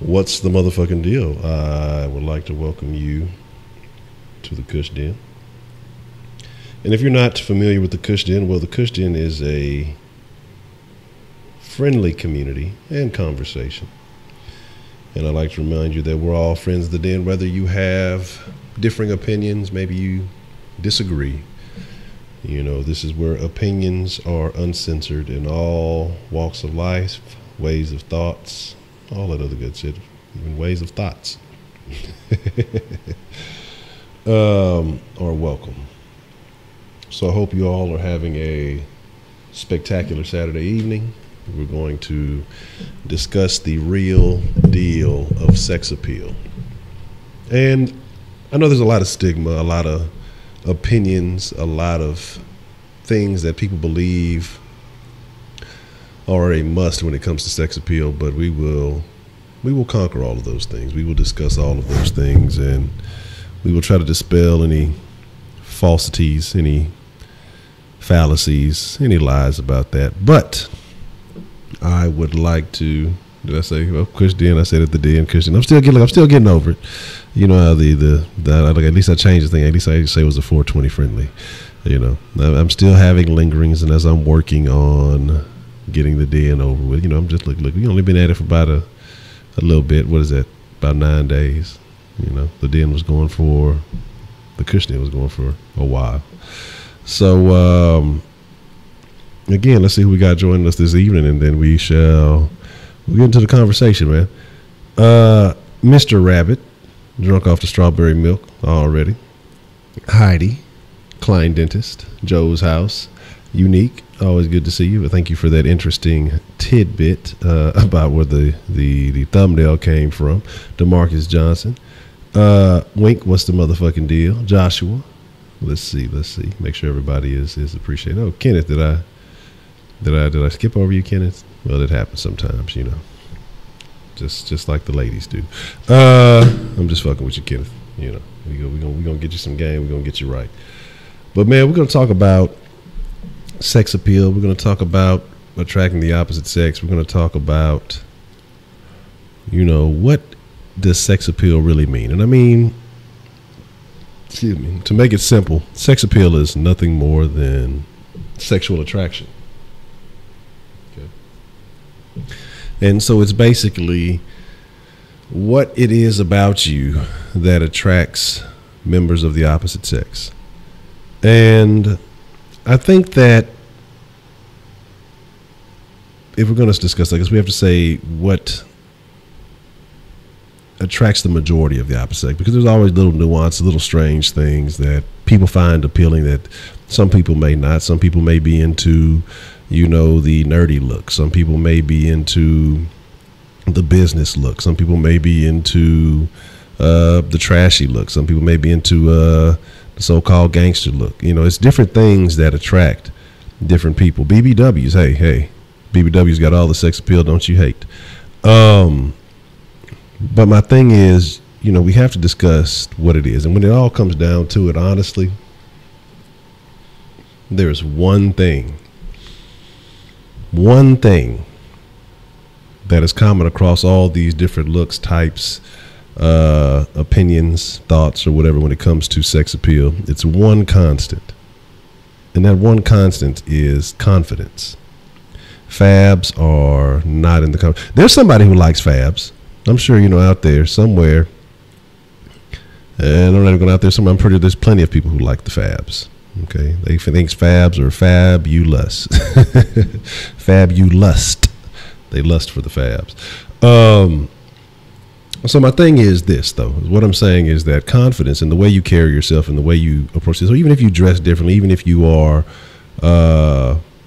What's the motherfucking deal? I would like to welcome you to the Kush Den. And if you're not familiar with the Kush Den, well, the Kush Den is a friendly community and conversation. And I'd like to remind you that we're all friends of the den, whether you have differing opinions, maybe you disagree. You know, this is where opinions are uncensored in all walks of life, ways of thoughts, all that other good shit, even ways of thoughts are welcome. So I hope you all are having a spectacular Saturday evening. We're going to discuss the real deal of sex appeal. And I know there's a lot of stigma, a lot of opinions, a lot of things that people believe are a must when it comes to sex appeal, but we will conquer all of those things. We will discuss all of those things, and we will try to dispel any falsities, any fallacies, any lies about that. But I would like to, did I say, well, Kush Den? I said at the den, Kush Den. I'm still getting over it. You know how at least I changed the thing. At least I say it was a 420 friendly. You know, I'm still having lingerings, and as I'm working on getting the den over with, you know, I'm just look. We only been at it for about a little bit. What is that? About 9 days. You know, the den was going for, the Kush Den was going for a while. So again, let's see who we got joining us this evening, and then we'll get into the conversation, man. Mr. Rabbit, drunk off the strawberry milk already. Heidi, Klein Dentist, Joe's House, Unique, always good to see you. But thank you for that interesting tidbit about where the thumbnail came from. DeMarcus Johnson, Wink, what's the motherfucking deal? Joshua, let's see, make sure everybody is appreciated. Oh, Kenneth, did I skip over you, Kenneth? Well, it happens sometimes, you know. Just like the ladies do. I'm just fucking with you, Kenneth. You know, we're gonna get you some game. We're gonna get you right. But man, we're gonna talk about sex appeal. We're gonna talk about attracting the opposite sex. We're gonna talk about, you know, what does sex appeal really mean? And I mean, excuse me, to make it simple, sex appeal is nothing more than sexual attraction. Okay. And so it's basically what it is about you that attracts members of the opposite sex. And I think that if we're going to discuss that, we have to say what attracts the majority of the opposite sex, because there's always little nuance, little strange things that people find appealing that some people may not. Some people may be into, you know, the nerdy look. Some people may be into the business look. Some people may be into the trashy look. Some people may be into the so-called gangster look. You know, it's different things that attract different people. BBWs, hey, BBWs got all the sex appeal, don't you hate? But my thing is, you know, we have to discuss what it is. And when it all comes down to it, honestly, there's one thing that is common across all these different looks, types, opinions, thoughts, or whatever when it comes to sex appeal. It's one constant. And that one constant is confidence. Fabs are not in the there's somebody who likes fabs. I'm sure, you know, out there somewhere, and I'm not even going out there somewhere, I'm pretty, there's plenty of people who like the fabs. Okay, they think fabs are fabulous. Fabulust. They lust for the fabs. So my thing is this, though. What I'm saying is that confidence in the way you carry yourself and the way you approach this, so even if you dress differently, even if you are,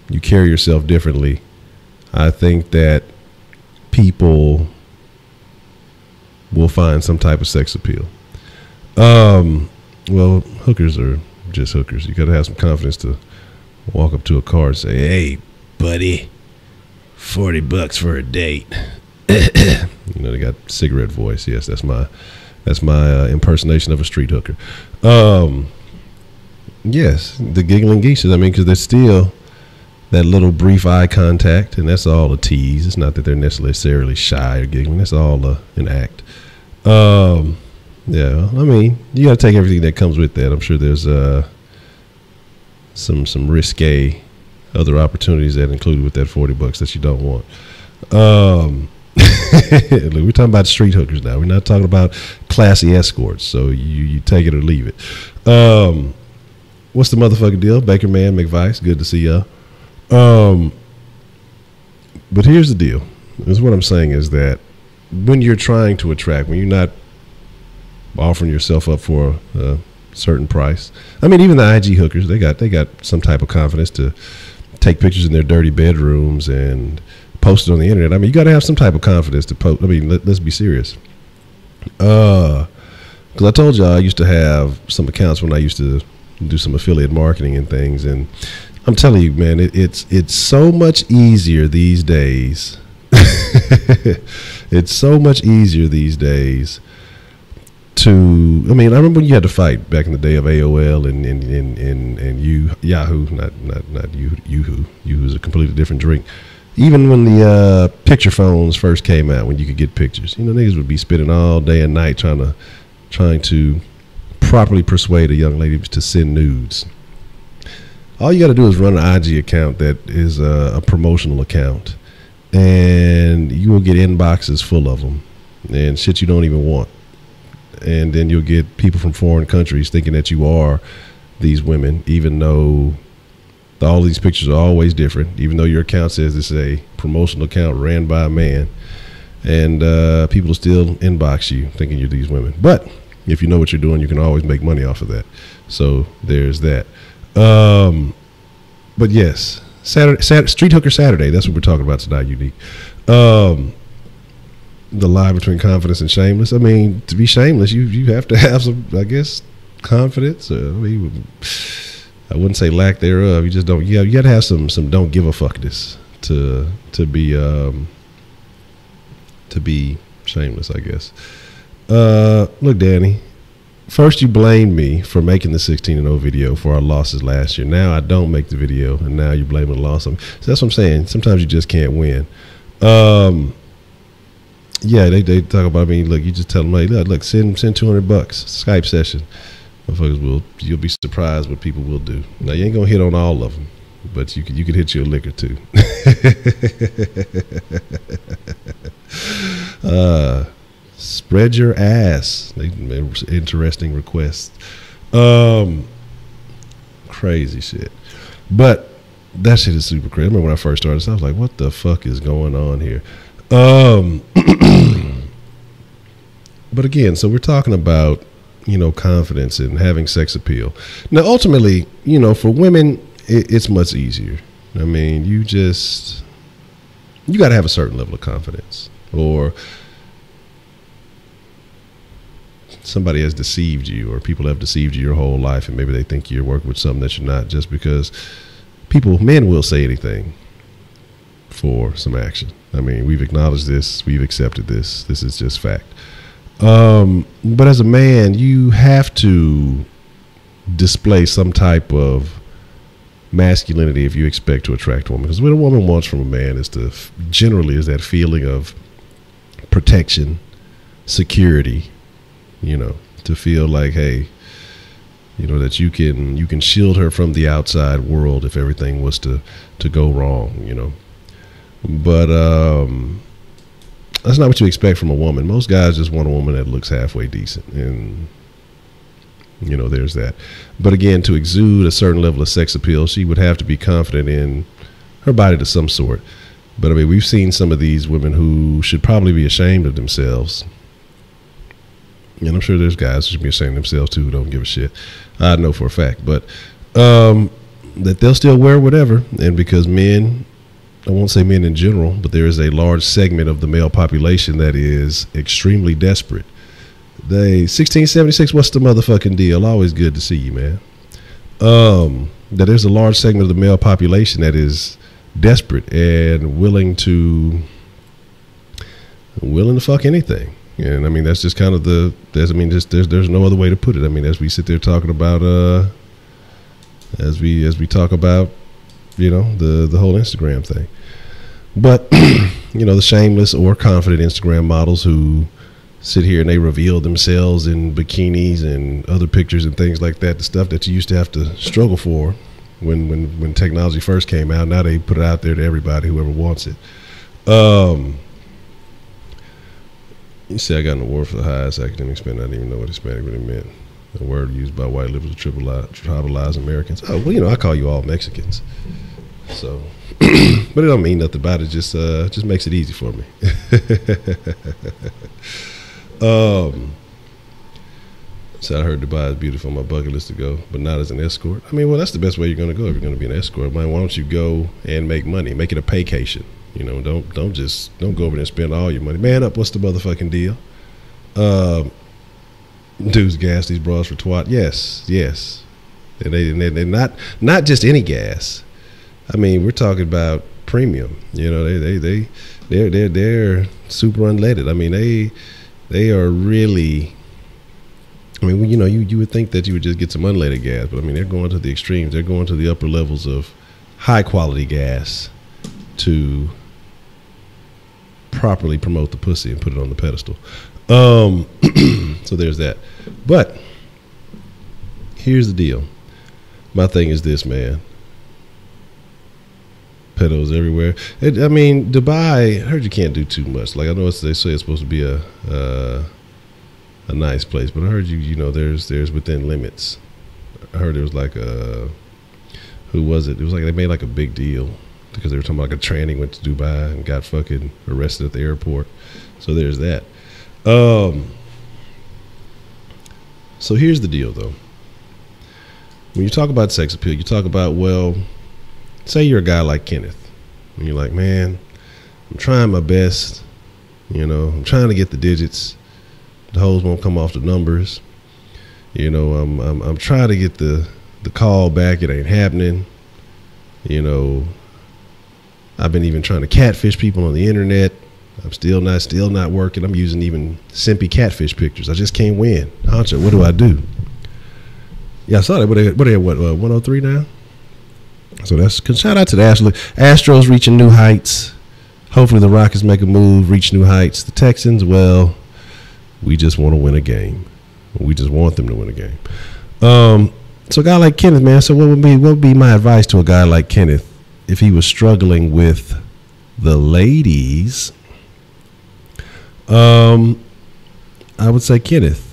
you carry yourself differently, I think that people will find some type of sex appeal. Well, hookers are just hookers. You got to have some confidence to walk up to a car and say, "Hey, buddy, $40 for a date." You know, they got cigarette voice. Yes, that's my impersonation of a street hooker. Yes, the giggling geishas. I mean, because they're still, that little brief eye contact, and that's all a tease. It's not that they're necessarily shy or giggling. That's all an act. Yeah, I mean, you got to take everything that comes with that. I'm sure there's some risque other opportunities that included with that $40 that you don't want. Look, we're talking about street hookers now. We're not talking about classy escorts. So you take it or leave it. What's the motherfucking deal? Baker Man, McVice, good to see y'all. But here's the deal. This is what I'm saying is that when you're trying to attract, when you're not offering yourself up for a certain price. I mean, even the IG hookers, they got some type of confidence to take pictures in their dirty bedrooms and post it on the internet. I mean, you got to have some type of confidence to post. I mean, let's be serious. Because I told y'all I used to have some accounts when I used to do some affiliate marketing and things, and I'm telling you, man, it's so much easier these days. It's so much easier these days to, I mean, I remember when you had to fight back in the day of AOL and Yahoo, not Yahoo's a completely different drink. Even when the picture phones first came out, when you could get pictures, you know, niggas would be spending all day and night trying to properly persuade a young lady to send nudes. All you got to do is run an IG account that is a promotional account, and you will get inboxes full of them and shit you don't even want. And then you'll get people from foreign countries thinking that you are these women, even though all these pictures are always different, even though your account says this is a promotional account ran by a man, and people will still inbox you thinking you're these women. But if you know what you're doing, you can always make money off of that. So there's that. But yes, Street Hooker Saturday, that's what we're talking about tonight, Unique. The line between confidence and shameless. I mean, to be shameless, you have to have some, I guess, confidence. I mean, I wouldn't say lack thereof. You just don't. Yeah, you got to have some don't give a fuckness to be shameless, I guess. Look, Danny. First, you blamed me for making the 16-0 video for our losses last year. Now I don't make the video, and now you're blaming the loss. So that's what I'm saying. Sometimes you just can't win. Yeah, they talk about. I mean, look, you just tell them, like, look, send $200 Skype session. Motherfuckers you'll be surprised what people will do. Now you ain't gonna hit on all of them, but you could hit your liquor too. Spread your ass. Interesting requests. Crazy shit. But that shit is super crazy. I remember when I first started, I was like, what the fuck is going on here? But again, so we're talking about, you know, confidence and having sex appeal. Now, ultimately, you know, for women, it's much easier. I mean, you got to have a certain level of confidence, or somebody has deceived you, or people have deceived you your whole life, and maybe they think you're working with something that you're not, just because men will say anything for some action. I mean, we've acknowledged this, we've accepted this. This is just fact. But as a man, you have to display some type of masculinity if you expect to attract a woman. Because what a woman wants from a man is generally that feeling of protection, security, you know, to feel like, hey, you know, that you can shield her from the outside world if everything was to go wrong, you know. But that's not what you expect from a woman. Most guys just want a woman that looks halfway decent, and you know, there's that. But again, to exude a certain level of sex appeal, she would have to be confident in her body to some sort. But I mean, we've seen some of these women who should probably be ashamed of themselves, and I'm sure there's guys who should be ashamed of themselves too, who don't give a shit. I know for a fact, but that they'll still wear whatever. And because men, I won't say men in general, but there is a large segment of the male population that is extremely desperate. 1676, what's the motherfucking deal? Always good to see you, man. That there's a large segment of the male population that is desperate and willing to fuck anything. And I mean, that's just kind of there's no other way to put it. I mean, as we sit there talking about, as we talk about, the whole Instagram thing. But the shameless or confident Instagram models who sit here and they reveal themselves in bikinis and other pictures and things like that, the stuff that you used to have to struggle for when technology first came out. Now they put it out there to everybody, whoever wants it. You see, I got an award for the highest academic spend. I didn't even know what Hispanic really meant. A word used by white liberals to tribalize Americans. Oh, well, I call you all Mexicans. So, but it don't mean nothing about it. Just makes it easy for me. So I heard Dubai is beautiful on my bucket list to go, but not as an escort. I mean, well, that's the best way you're going to go if you're going to be an escort. Man, why don't you go and make money? Make it a paycation. Don't go over there and spend all your money. Man up, what's the motherfucking deal? Dudes gas these bras for twat. Yes. And they're not just any gas. I mean, we're talking about premium. They're super unleaded. I mean, they are really. I mean, you would think that you would just get some unleaded gas, but I mean, they're going to the extremes. They're going to the upper levels of high quality gas to properly promote the pussy and put it on the pedestal. So there's that. But here's the deal. My thing is this, man. Pedos everywhere. I mean, Dubai, I heard you can't do too much. Like, I know they say it's supposed to be a nice place, but I heard there's within limits. I heard there was like who was it? It was like they made like a big deal because they were talking about like a tranny went to Dubai and got fucking arrested at the airport. So there's that. So here's the deal, though. When you talk about sex appeal, you talk about, well, say you're a guy like Kenneth, and you're like, man, I'm trying my best. I'm trying to get the digits. The hoes won't come off the numbers. I'm trying to get the call back. It ain't happening. I've been even trying to catfish people on the internet. I'm still not working. I'm using even simpy catfish pictures. I just can't win. Honcho, what do I do? Yeah, I saw that. What are they 103 now? So shout out to the Astros reaching new heights. Hopefully the Rockets make a move, reach new heights. The Texans, well, we just want to win a game. We just want them to win a game. So a guy like Kenneth, man. So what would be my advice to a guy like Kenneth if he was struggling with the ladies? I would say, Kenneth,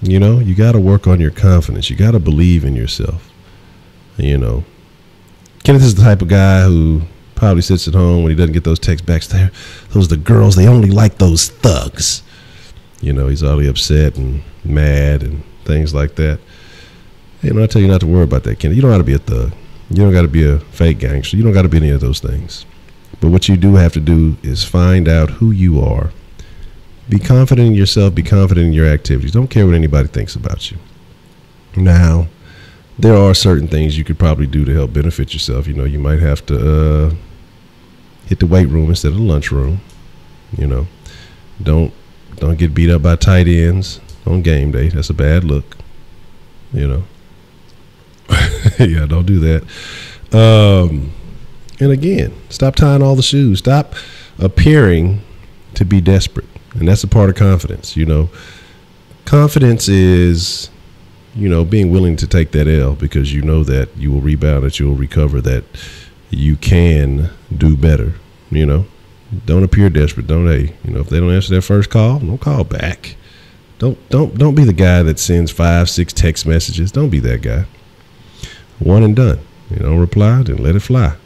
you got to work on your confidence. You got to believe in yourself. Kenneth is the type of guy who probably sits at home when he doesn't get those text backs there. Those are the girls. They only like those thugs. He's already upset and mad and things like that. I tell you not to worry about that, Kenneth. You don't got to be a thug. You don't got to be a fake gangster. You don't got to be any of those things. But what you do have to do is find out who you are. Be confident in yourself. Be confident in your activities. Don't care what anybody thinks about you. Now, there are certain things you could probably do to help benefit yourself. You might have to hit the weight room instead of the lunch room. Don't get beat up by tight ends on game day. That's a bad look. Yeah, don't do that. And again, stop tying all the shoes. Stop appearing to be desperate. And that's a part of confidence. Confidence is, being willing to take that L because you know that you will rebound, that you will recover, that you can do better. Don't appear desperate. If they don't answer their first call, don't call back. Don't be the guy that sends 5-6 text messages. Don't be that guy. One and done. Don't reply, then let it fly.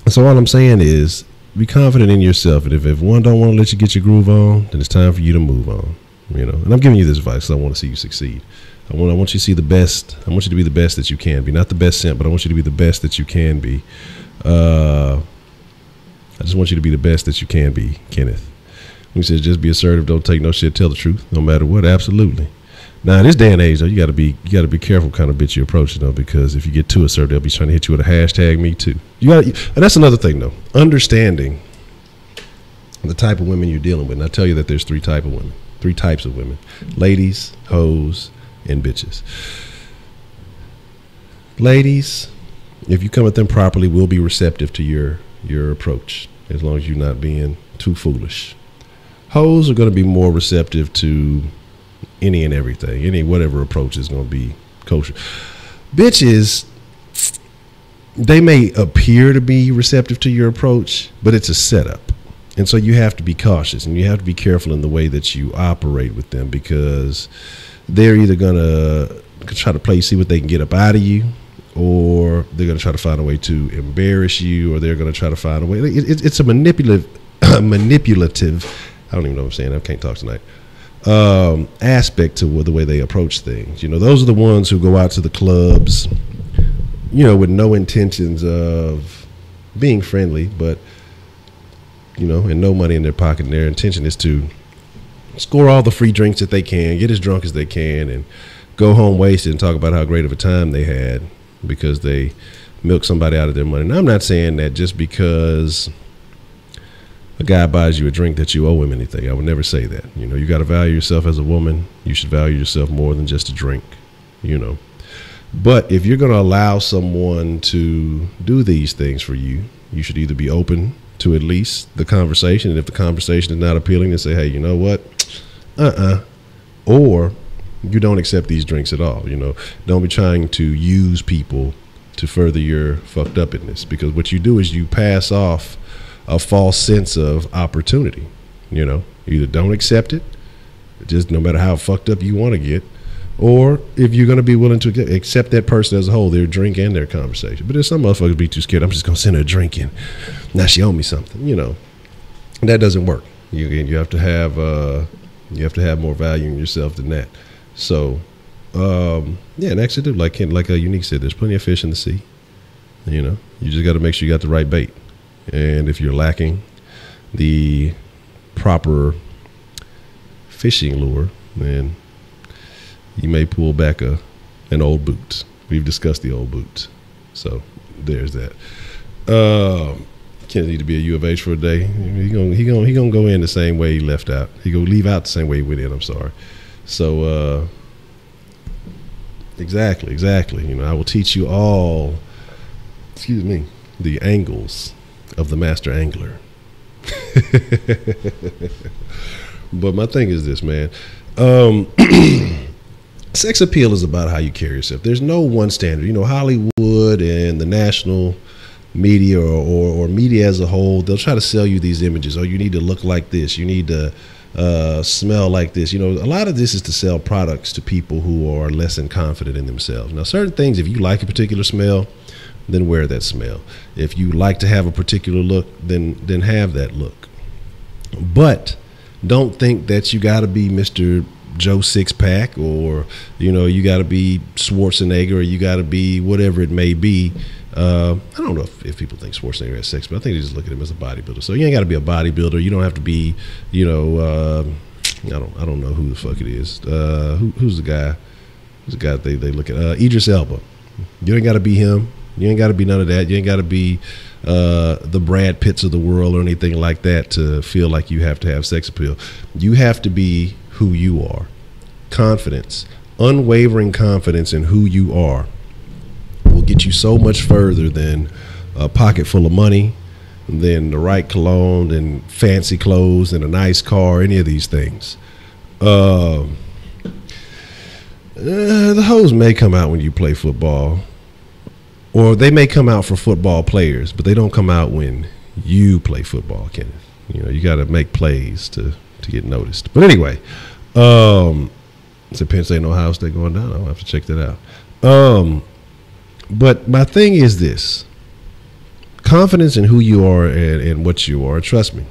So all I'm saying is be confident in yourself, and if one don't want to let you get your groove on, then it's time for you to move on. And I'm giving you this advice because I want to see you succeed. I want you to see the best. I want you to be the best that you can be. Not the best simp, but I want you to be the best that you can be. I just want you to be the best that you can be, Kenneth. When he says just be assertive, don't take no shit, tell the truth, no matter what. Absolutely. Now in this day and age, though, you got to be careful kind of bitch you approach, because if you get too assertive, they'll be trying to hit you with a hashtag me too. And that's another thing though. Understanding the type of women you're dealing with. And I tell you that there's three types of women: ladies, hoes, and bitches. Ladies, if you come at them properly, we'll be receptive to your approach, as long as you're not being too foolish. Hoes are going to be more receptive to any and everything, any whatever approach is going to be kosher. Bitches, they may appear to be receptive to your approach, but it's a setup. And so you have to be cautious, and you have to be careful in the way that you operate with them, because they're either going to try to play you, see what they can get up out of you, or they're going to try to find a way to embarrass you, or they're going to try to find a way. It's a manipulative, I don't even know what I'm saying. I can't talk tonight. Aspect to the way they approach things. Those are the ones who go out to the clubs, with no intentions of being friendly, but, and no money in their pocket. And their intention is to score all the free drinks that they can, get as drunk as they can, and go home wasted and talk about how great of a time they had because they milked somebody out of their money. And I'm not saying that just because a guy buys you a drink that you owe him anything. I would never say that. You got to value yourself as a woman. You should value yourself more than just a drink, But if you're going to allow someone to do these things for you, you should either be open to at least the conversation. And if the conversation is not appealing, then say, hey, you know what? Or you don't accept these drinks at all. Don't be trying to use people to further your fucked upness, because what you do is you pass off a false sense of opportunity. You either don't accept it, just no matter how fucked up you want to get, or if you're going to be willing to accept that person as a whole, their drink and their conversation. But there's some motherfuckers be too scared. I'm just going to send her a drink and now she owe me something. That doesn't work. You have to have more value in yourself than that. So, and actually, like Unique said, there's plenty of fish in the sea. You just got to make sure you got the right bait. And if you're lacking the proper fishing lure, then you may pull back an old boot. We've discussed the old boot. So there's that. Can't need to be a U of H for a day. He gonna go in the same way he left out. He gonna leave out the same way he went in. I'm sorry. So exactly. I will teach you all. Excuse me. The angles of the master angler. But my thing is this, man. Sex appeal is about how you carry yourself. There's no one standard. Hollywood and the national media or media as a whole, they'll try to sell you these images. Oh, you need to look like this. You need to smell like this. A lot of this is to sell products to people who are less than confident in themselves. Now, certain things, if you like a particular smell, then wear that smell. If you like to have a particular look, then have that look. But don't think that you got to be Mr. Joe Six-Pack, or you got to be Schwarzenegger, or you got to be whatever it may be. I don't know if people think Schwarzenegger has sex, but I think they just look at him as a bodybuilder. So you ain't got to be a bodybuilder. You don't have to be, I don't know who the fuck it is. Who's the guy? Who's the guy they look at? Idris Elba. You ain't got to be him. You ain't got to be none of that. You ain't got to be the Brad Pitts of the world or anything like that to feel like you have to have sex appeal. You have to be who you are. Confidence, unwavering confidence in who you are will get you so much further than a pocket full of money, than the right cologne, than fancy clothes, and a nice car, any of these things. The hoes may come out when you play football, or they may come out for football players, but they don't come out when you play football, Kenneth. You got to make plays to get noticed. But anyway, it's a Penn State and Ohio State going down. I'll have to check that out. But my thing is this: confidence in who you are and what you are. Trust me.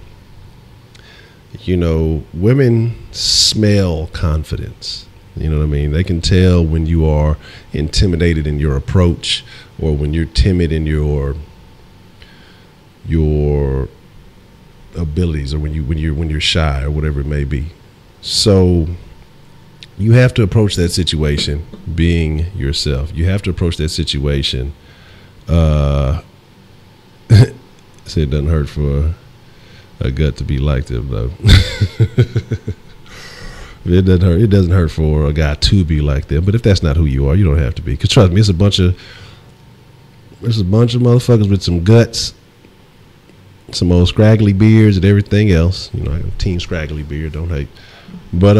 Women smell confidence. You know what I mean? They can tell when you are intimidated in your approach, or when you're timid in your abilities, or when you're shy, or whatever it may be. So you have to approach that situation being yourself. You have to approach that situation. Say it doesn't hurt for a gut to be like them, though. It doesn't hurt for a guy to be like them. But if that's not who you are, you don't have to be. Because trust me, it's a bunch of There's a bunch of motherfuckers with some guts, some old scraggly beards and everything else. You know, I got a team scraggly beard, don't hate. But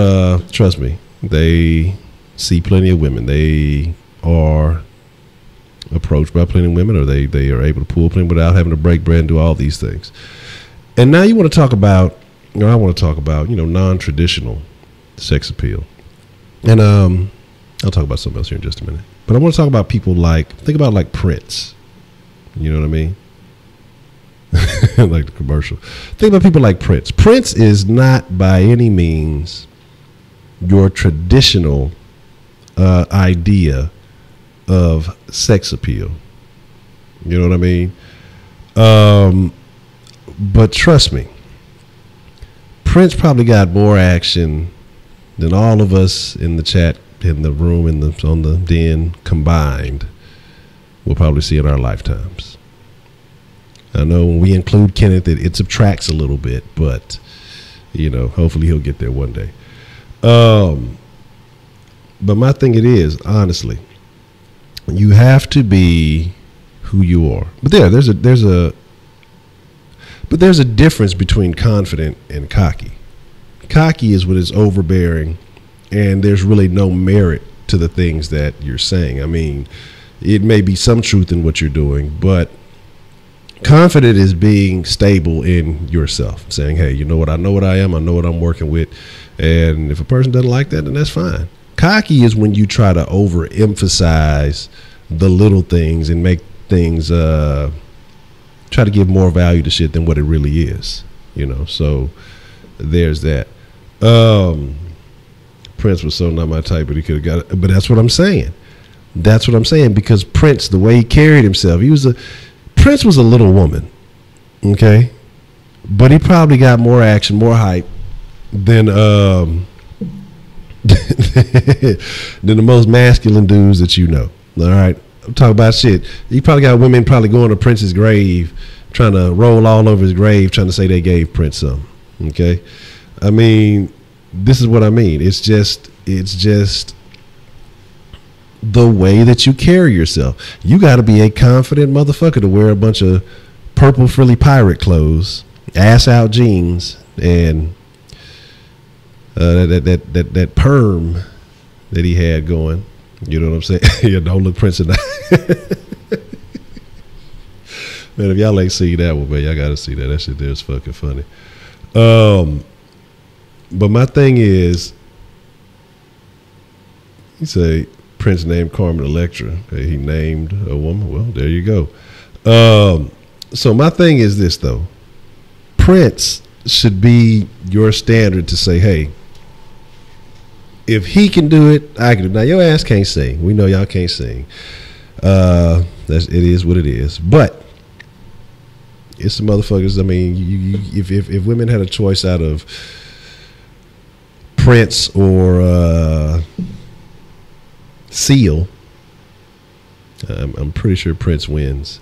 trust me, they see plenty of women. They are approached by plenty of women, or they are able to pull plenty without having to break bread and do all these things. And now you want to talk about, I want to talk about, non-traditional sex appeal. And I'll talk about something else here in just a minute. But I want to talk about people think about like Prince. You know what I mean? Like the commercial. Think about people like Prince. Prince is not by any means your traditional idea of sex appeal. You know what I mean? But trust me, Prince probably got more action than all of us in the chat, in the room, on the den combined we'll probably see in our lifetimes. I know when we include Kenneth, it subtracts a little bit, but hopefully he'll get there one day. But my thing honestly, you have to be who you are. But there's a difference between confident and cocky. Cocky is when it's overbearing and there's really no merit to the things that you're saying. I mean, it may be some truth in what you're doing, but confident is being stable in yourself, saying, hey, you know what? I know what I am. I know what I'm working with. And if a person doesn't like that, then that's fine. Cocky is when you try to overemphasize the little things and make things, try to give more value to shit than what it really is, so there's that. Prince was so not my type, but he could have got it. But that's what I'm saying. Because Prince, the way he carried himself, Prince was a little woman, okay? But he probably got more action, more hype than than the most masculine dudes that you know. All right, I'm talking about shit. He probably got women probably going to Prince's grave, trying to roll all over his grave, trying to say they gave Prince something. Okay, I mean, this is what I mean. It's just the way that you carry yourself. You got to be a confident motherfucker to wear a bunch of purple frilly pirate clothes, ass out jeans, and that perm that he had going. You know what I'm saying? Yeah, don't look Prince in the man, if y'all ain't seen that one, man, y'all gotta see that. That shit there is fucking funny. But my thing is, you say Prince named Carmen Electra. He named a woman. Well, there you go. So my thing is this, though. Prince should be your standard to say, hey, if he can do it, I can do it. Now, your ass can't sing. We know y'all can't sing. It is what it is. But it's the motherfuckers. I mean, if women had a choice out of Prince or Seal, I'm pretty sure Prince wins,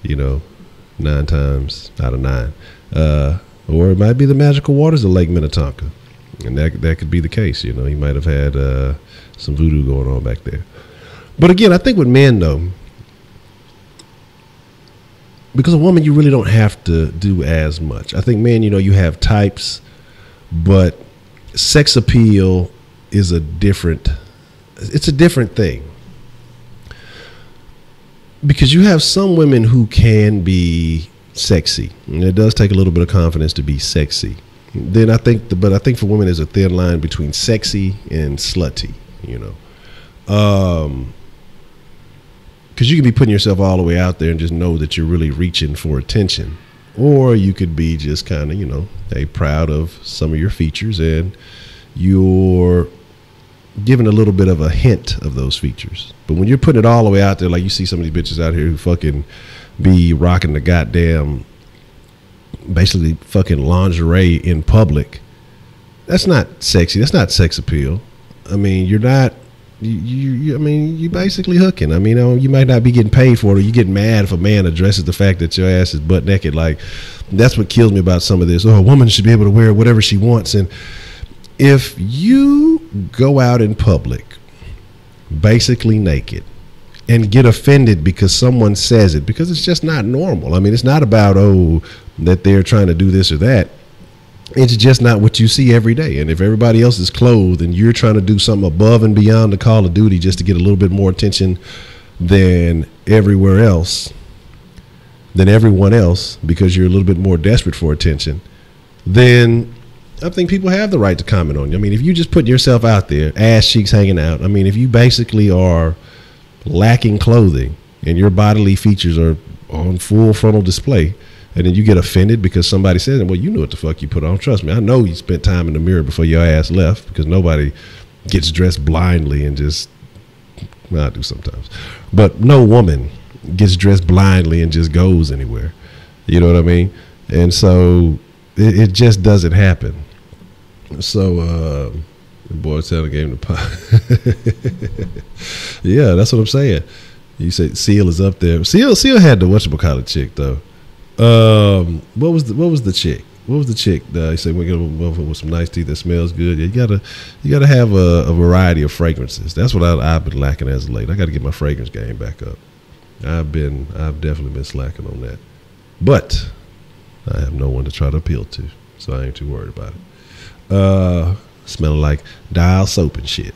9 times out of 9. Or it might be the magical waters of Lake Minnetonka. And that could be the case. He might have had some voodoo going on back there. But again, I think with men, though, because a woman, you really don't have to do as much. I think men, you have types, but sex appeal is it's a different thing. Because you have some women who can be sexy. And it does take a little bit of confidence to be sexy. Then I think for women there's a thin line between sexy and slutty, because you can be putting yourself all the way out there and just know that you're really reaching for attention, or you could be just kind of proud of some of your features and you're giving a little bit of a hint of those features. But when you're putting it all the way out there, like you see some of these bitches out here who fucking be rocking the goddamn basically fucking lingerie in public, that's not sexy. That's not sex appeal. I mean, you're not, you basically hooking. I mean, you might not be getting paid for it, or you get mad if a man addresses the fact that your ass is butt naked. Like, that's what kills me about some of this. A woman should be able to wear whatever she wants. And if you go out in public basically naked and get offended because someone says it, because it's just not normal. I mean, it's not about, that they're trying to do this or that. It's just not what you see every day. And if everybody else is clothed and you're trying to do something above and beyond the call of duty just to get a little bit more attention than everyone else, because you're a little bit more desperate for attention, then I think people have the right to comment on you. I mean, if you just put yourself out there, ass cheeks hanging out, I mean, if you basically are lacking clothing and your bodily features are on full frontal display, and then you get offended because somebody says, well, you know what the fuck you put on. Trust me, I know you spent time in the mirror before your ass left, because nobody gets dressed blindly and just, well, I do sometimes, but no woman gets dressed blindly and just goes anywhere. You know what I mean? And so it just doesn't happen. So the boy Santa gave him the pie. Yeah, that's what I'm saying. You say Seal is up there. Seal had the whatchamacallit chick though. What was the chick? What was the chick? You say we're gonna move with some nice teeth that smells good. Yeah, you gotta have a variety of fragrances. That's what I've been lacking as of late. I got to get my fragrance game back up. I've definitely been slacking on that, but I have no one to try to appeal to, so I ain't too worried about it. Smelling like dial soap and shit.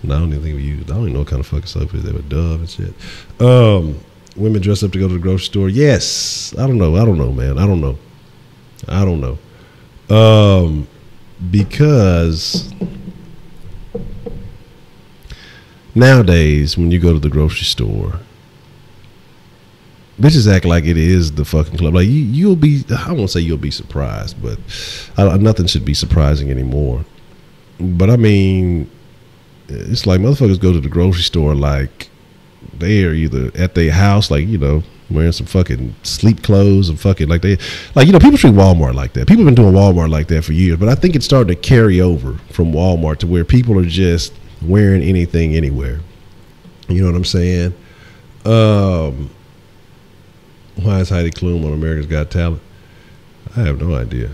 No, I don't even think we use. I don't even know what kind of fucking soap is that, but Dove and shit. Women dress up to go to the grocery store. Yes. I don't know, man. I don't know. Because nowadays, when you go to the grocery store, bitches act like it is the fucking club. Like you'll be, I won't say you'll be surprised, but nothing should be surprising anymore. But I mean, it's like motherfuckers go to the grocery store like they are either at their house, like, you know, wearing some fucking sleep clothes and fucking like people treat Walmart like that. People have been doing Walmart like that for years, but I think it's starting to carry over from Walmart to where people are just wearing anything anywhere. You know what I'm saying? Why is Heidi Klum on America's Got Talent? I have no idea.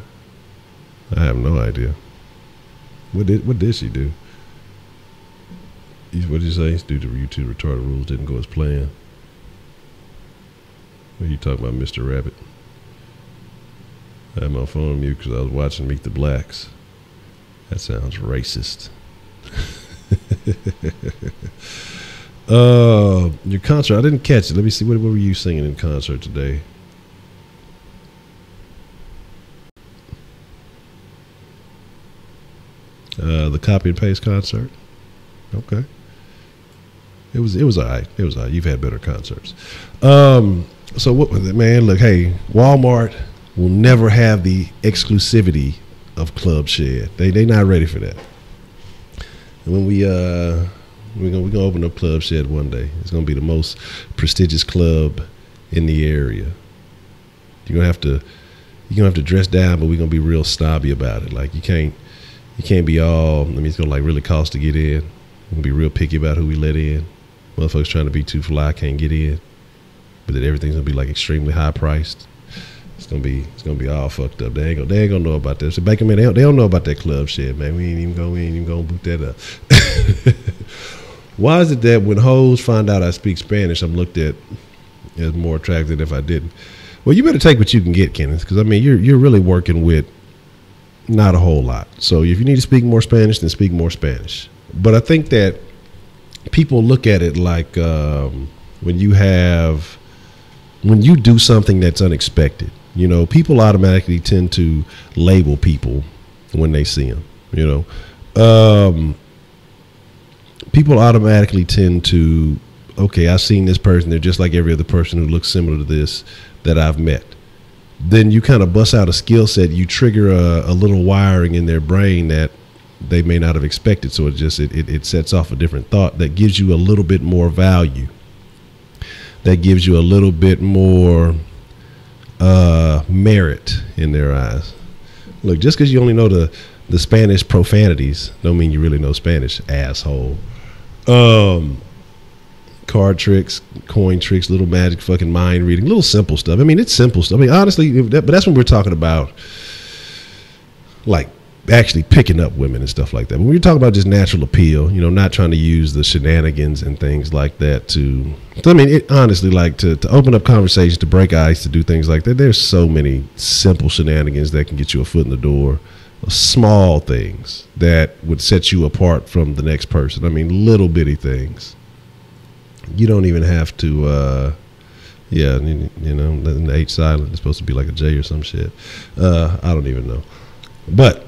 What did she do? What did you say? Due to YouTube retarded rules didn't go as planned. What are you talking about, Mr. Rabbit? I had my phone on mute because I was watching Meet the Blacks. That sounds racist. Your concert, I didn't catch it. Let me see. What were you singing in concert today? The copy and paste concert. Okay. It was all right. You've had better concerts. So what, man, look, hey, Walmart will never have the exclusivity of Club Shed. They not ready for that. And when we're gonna open up Club Shed one day. It's gonna be the most prestigious club in the area. You're gonna have to dress down, but we're gonna be real snobby about it. Like you can't be all. I mean, it's gonna like really cost to get in. We're gonna be real picky about who we let in. Motherfuckers trying to be too fly can't get in, but then everything's gonna be like extremely high priced. It's gonna be all fucked up. They ain't gonna know about that. So Baker, man, they don't know about that Club Shit, man. We ain't even gonna boot that up. Why is it that when hoes find out I speak Spanish, I'm looked at as more attractive than if I didn't? Well, you better take what you can get, Kenneth, because I mean you're really working with not a whole lot. So if you need to speak more Spanish, then speak more Spanish. But I think that people look at it like when you do something that's unexpected, you know, people automatically tend to label people when they see them, you know. People automatically tend to, okay, I've seen this person, they're just like every other person who looks similar to this that I've met. Then you kind of bust out a skill set, you trigger a little wiring in their brain that they may not have expected. So it sets off a different thought that gives you a little bit more value. That gives you a little bit more merit in their eyes. Look, just because you only know the Spanish profanities don't mean you really know Spanish, asshole. Card tricks, coin tricks, little magic, fucking mind reading, little simple stuff. I mean, it's simple stuff. I mean, honestly, but that's when we're talking about like actually picking up women and stuff like that. But when you're talking about just natural appeal, you know, not trying to use the shenanigans and things like that to I mean, it honestly, like to open up conversations, to break ice, to do things like that. There's so many simple shenanigans that can get you a foot in the door. Small things that would set you apart from the next person. I mean, little bitty things. You don't even have to, yeah, you know, the H silent is supposed to be like a J or some shit. I don't even know. But,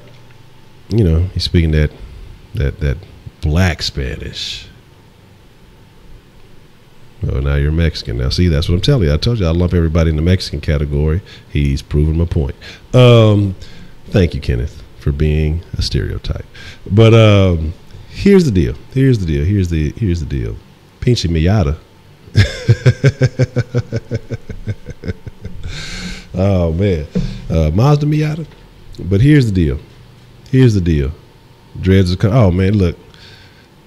you know, he's speaking that black Spanish. Oh, now you're Mexican. Now, see, that's what I'm telling you. I told you I lump everybody in the Mexican category. He's proven my point. Thank you, Kenneth, for being a stereotype. But here's the deal. Here's the deal. Pinche Miata. Oh man, Mazda Miata. But here's the deal. Dreads are coming. Oh man, look,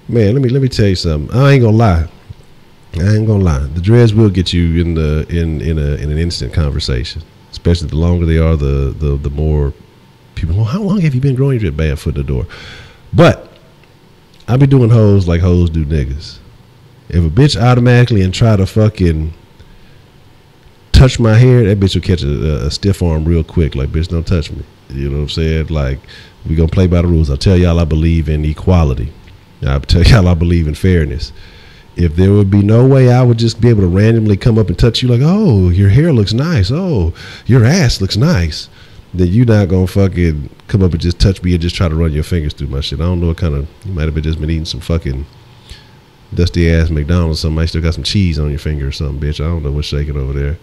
man. Let me tell you something. I ain't gonna lie. The dreads will get you in an instant conversation. Especially the longer they are, the more people. Well, how long have you been growing your bad foot in the door? But I be doing hoes like hoes do niggas. If a bitch automatically and try to fucking touch my hair, that bitch will catch a stiff arm real quick. Like, bitch, don't touch me. You know what I'm saying? Like, we gonna play by the rules. I'll tell y'all I believe in equality. I'll tell y'all I believe in fairness. If there would be no way I would just be able to randomly come up and touch you like, oh, your hair looks nice. Oh, your ass looks nice. Then you not gonna fucking come up and just touch me and just try to run your fingers through my shit. I don't know what kind of, you might have just been eating some fucking dusty ass McDonald's or something. I still got some cheese on your finger or something, bitch. I don't know what's shaking over there.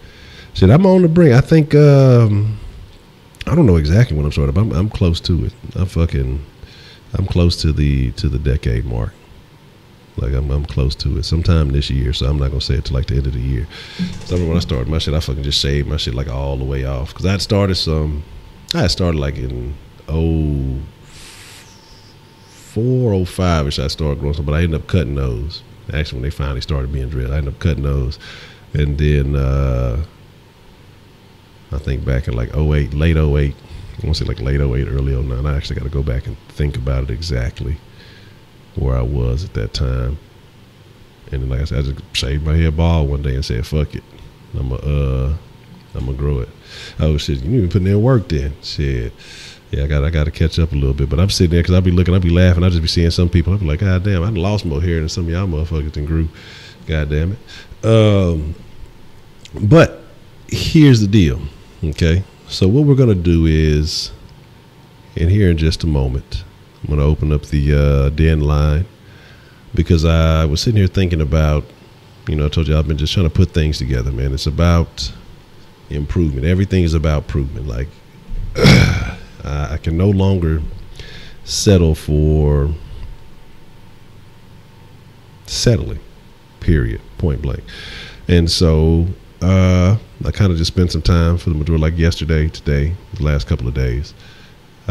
Shit, I'm on the brink. I think, I don't know exactly when I'm starting, but I'm close to it. I'm close to the decade mark. Like I'm close to it sometime this year, so I'm not gonna say it till like the end of the year. So when I started my shit, I fucking just shaved my shit like all the way off, because I had started like in 04, 05 ish. I started growing some, but I ended up cutting those. Actually, when they finally started being dread, I ended up cutting those, and then I think back in like 08, late 08, I want to say like late 08, early 09. I actually got to go back and think about it exactly where I was at that time. And then, like I said, I just shaved my head bald one day and said, fuck it, I'm gonna grow it. Oh shit, you need to put in work then. Shit, yeah, I got to catch up a little bit. But I'm sitting there because I be laughing, I just be seeing some people, I be like, god damn, I lost more hair than some of y'all motherfuckers and grew. God damn it. But here's the deal, okay? So what we're gonna do is, in here in just a moment, I'm going to open up the Denline, because I was sitting here thinking about, you know, I told you I've been just trying to put things together, man. It's about improvement. Everything is about improvement. Like, I can no longer settle for settling, period, point blank. And so I kind of just spent some time for the majority, like yesterday, today, the last couple of days.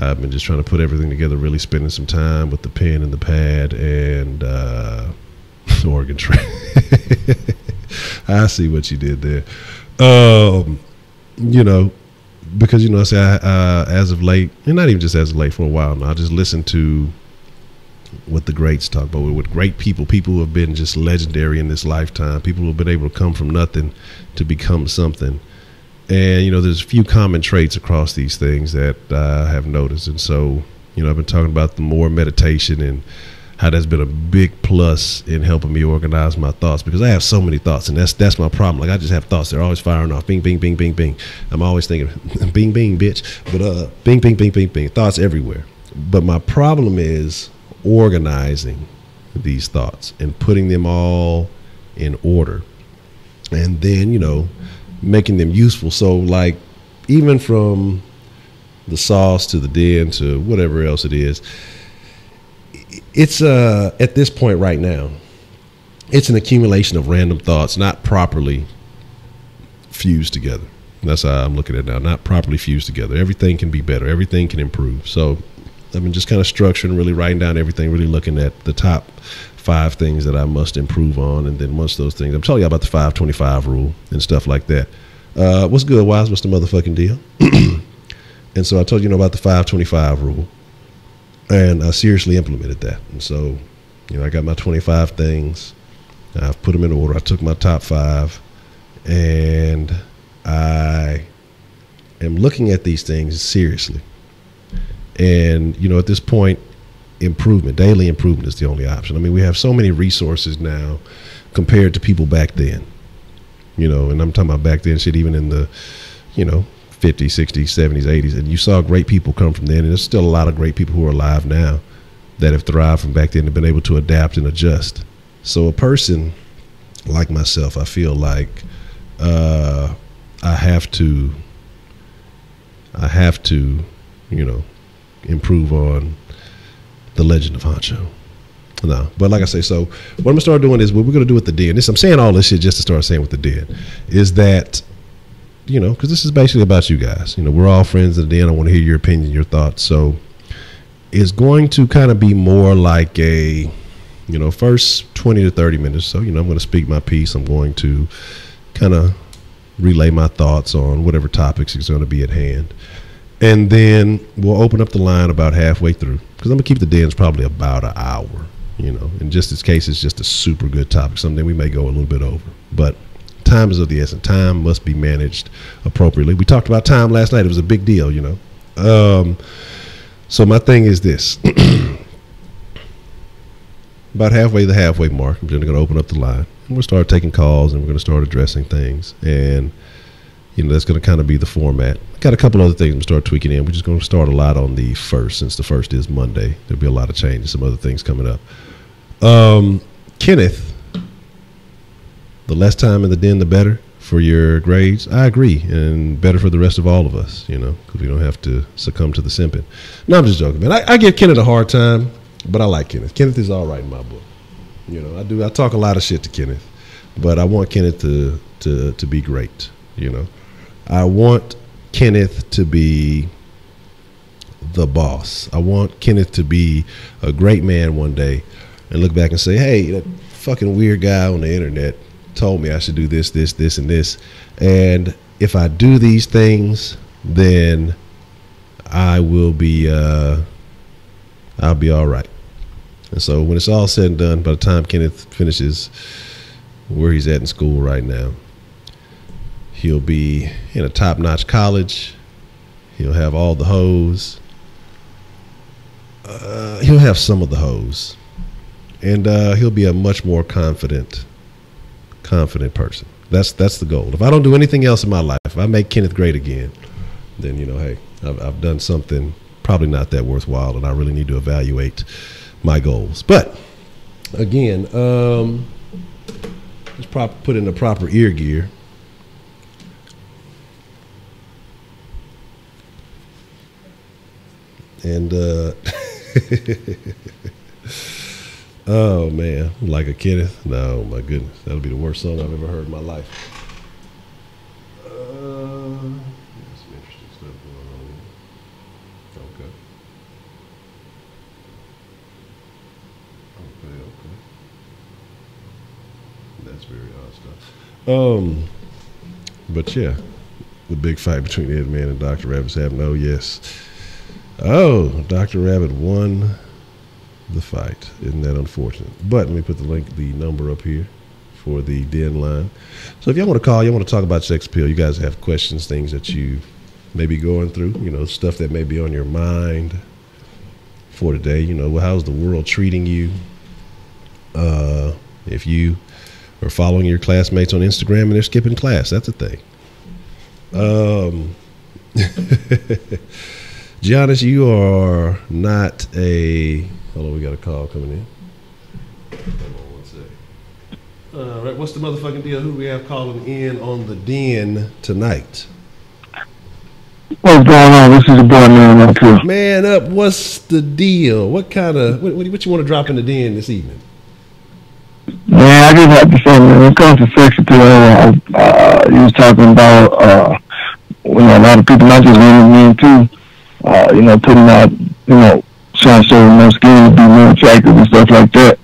I've been just trying to put everything together, really spending some time with the pen and the pad and organ tray. I see what you did there. You know, because, you know, I say as of late, and not even just as of late, for a while now, I just listen to what the greats talk about, with great people who have been just legendary in this lifetime, people who have been able to come from nothing to become something. And, you know, there's a few common traits across these things that I have noticed. And so, you know, I've been talking about the more meditation and how that's been a big plus in helping me organize my thoughts, because I have so many thoughts, and that's my problem. Like, I just have thoughts. They're always firing off. Bing, bing, bing, bing, bing. I'm always thinking, bing, bing, bitch. But bing, bing, bing, bing, bing. Thoughts everywhere. But my problem is organizing these thoughts and putting them all in order. And then, you know, making them useful. So, like, even from the sauce to the den to whatever else it is, it's at this point right now, it's an accumulation of random thoughts not properly fused together. That's how I'm looking at it now. Not properly fused together. Everything can be better. Everything can improve. So I've been just kind of structuring, really writing down everything, really looking at the top 5 things that I must improve on. And then once those things, I'm telling you about the 5-25 rule and stuff like that. What's good, Wise? What's the motherfucking deal? And so I told you, about the 5-25 rule. And I seriously implemented that. And so, I got my 25 things. I've put them in order. I took my top 5, and I am looking at these things seriously. And, at this point, daily improvement is the only option. I mean, we have so many resources now compared to people back then, and I'm talking about back then, shit, even in the, 50s, 60s, 70s, 80s. And you saw great people come from then. And there's still a lot of great people who are alive now that have thrived from back then and been able to adapt and adjust. So a person like myself, I feel like I have to, improve on the legend of Honcho. No, but like I say, so what I'm gonna start doing is what we're gonna do with the den. I'm saying all this shit just to start saying with the den is that, because this is basically about you guys. We're all friends in the den. I want to hear your opinion, your thoughts. So it's going to kind of be more like a, first 20 to 30 minutes. So, I'm going to speak my piece. I'm going to kind of relay my thoughts on whatever topics is going to be at hand. And then we'll open up the line about halfway through, because I'm going to keep the dens probably about an hour, in just this case, it's just a super good topic. Someday we may go a little bit over, but time is of the essence. Time must be managed appropriately. We talked about time last night. It was a big deal, So my thing is this. About the halfway mark, I'm just going to open up the line. And we'll start taking calls, and we're going to start addressing things. And, that's going to kind of be the format. Got a couple other things I'm going to start tweaking in. We're just going to start a lot on the 1st, since the 1st is Monday. There'll be a lot of changes, some other things coming up. Kenneth, the less time in the den, the better for your grades. I agree, and better for the rest of all of us, because we don't have to succumb to the simping. No, I'm just joking, man. I give Kenneth a hard time, but I like Kenneth. Kenneth is all right in my book. I talk a lot of shit to Kenneth, but I want Kenneth to be great, I want Kenneth to be the boss. I want Kenneth to be a great man one day and look back and say, hey, that fucking weird guy on the internet told me I should do this, this, this, and this. And if I do these things, then I will be, I'll be all right. And so when it's all said and done, by the time Kenneth finishes where he's at in school right now, he'll be in a top-notch college. He'll have all the hoes. He'll have some of the hoes. And he'll be a much more confident person. That's the goal. If I don't do anything else in my life, if I make Kenneth great again, then, hey, I've done something probably not that worthwhile, and I really need to evaluate my goals. But, again, just put in the proper ear gear. And oh man, like a Kenneth? No, my goodness, that'll be the worst song I've ever heard in my life. Some interesting stuff going on here. Okay. That's very odd stuff. But yeah, the big fight between Ed Man and Dr. Rabbit's happened. Oh yes. Oh, Dr. Rabbit won the fight. Isn't that unfortunate? But let me put the number up here for the Denline. So if y'all want to call, y'all want to talk about sex appeal, you guys have questions, things that you may be going through, stuff that may be on your mind for today. How's the world treating you? If you are following your classmates on Instagram and they're skipping class, that's a thing. Giannis, you are not a... Hold on, we got a call coming in. Hold on one second. All right, what's the motherfucking deal? Who do we have calling in on the den tonight? What's going on? This is your boy, Man Up here. Man Up, what's the deal? What kind of... What you want to drop in the den this evening? Man, I just have to say, man, when it comes to sex appeal, you was talking about, a lot of people, not just women too, putting out, trying to show more skin to be more attractive and stuff like that.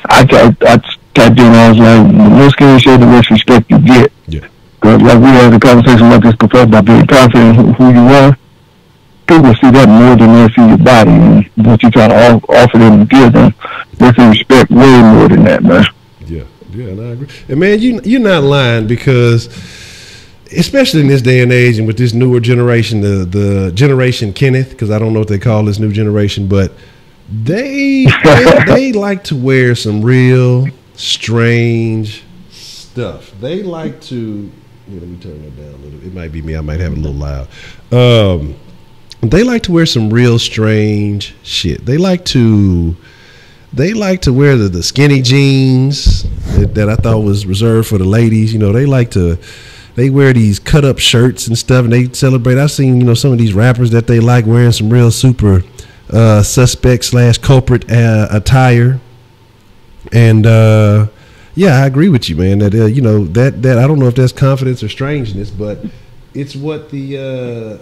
I tapped in, I was like, the more skin you show, the less respect you get. Yeah. Because like we had a conversation about this before, about being confident in who you are. people see that more than they see your body and what you trying to offer them and give them. They can respect way more than that, man. Yeah, and I agree. And man, you're not lying, because especially in this day and age and with this newer generation, the generation Kenneth, because I don't know what they call this new generation, but they like to wear some real strange stuff. They like to, let me turn that down a little. It might be me. I might have it a little loud. They like to wear some real strange shit. They like to wear the skinny jeans that I thought was reserved for the ladies. They wear these cut up shirts and stuff, and they celebrate. I've seen, some of these rappers that they like wearing some real super suspect / culprit attire. And yeah, I agree with you, man. That that I don't know if that's confidence or strangeness, but it's what the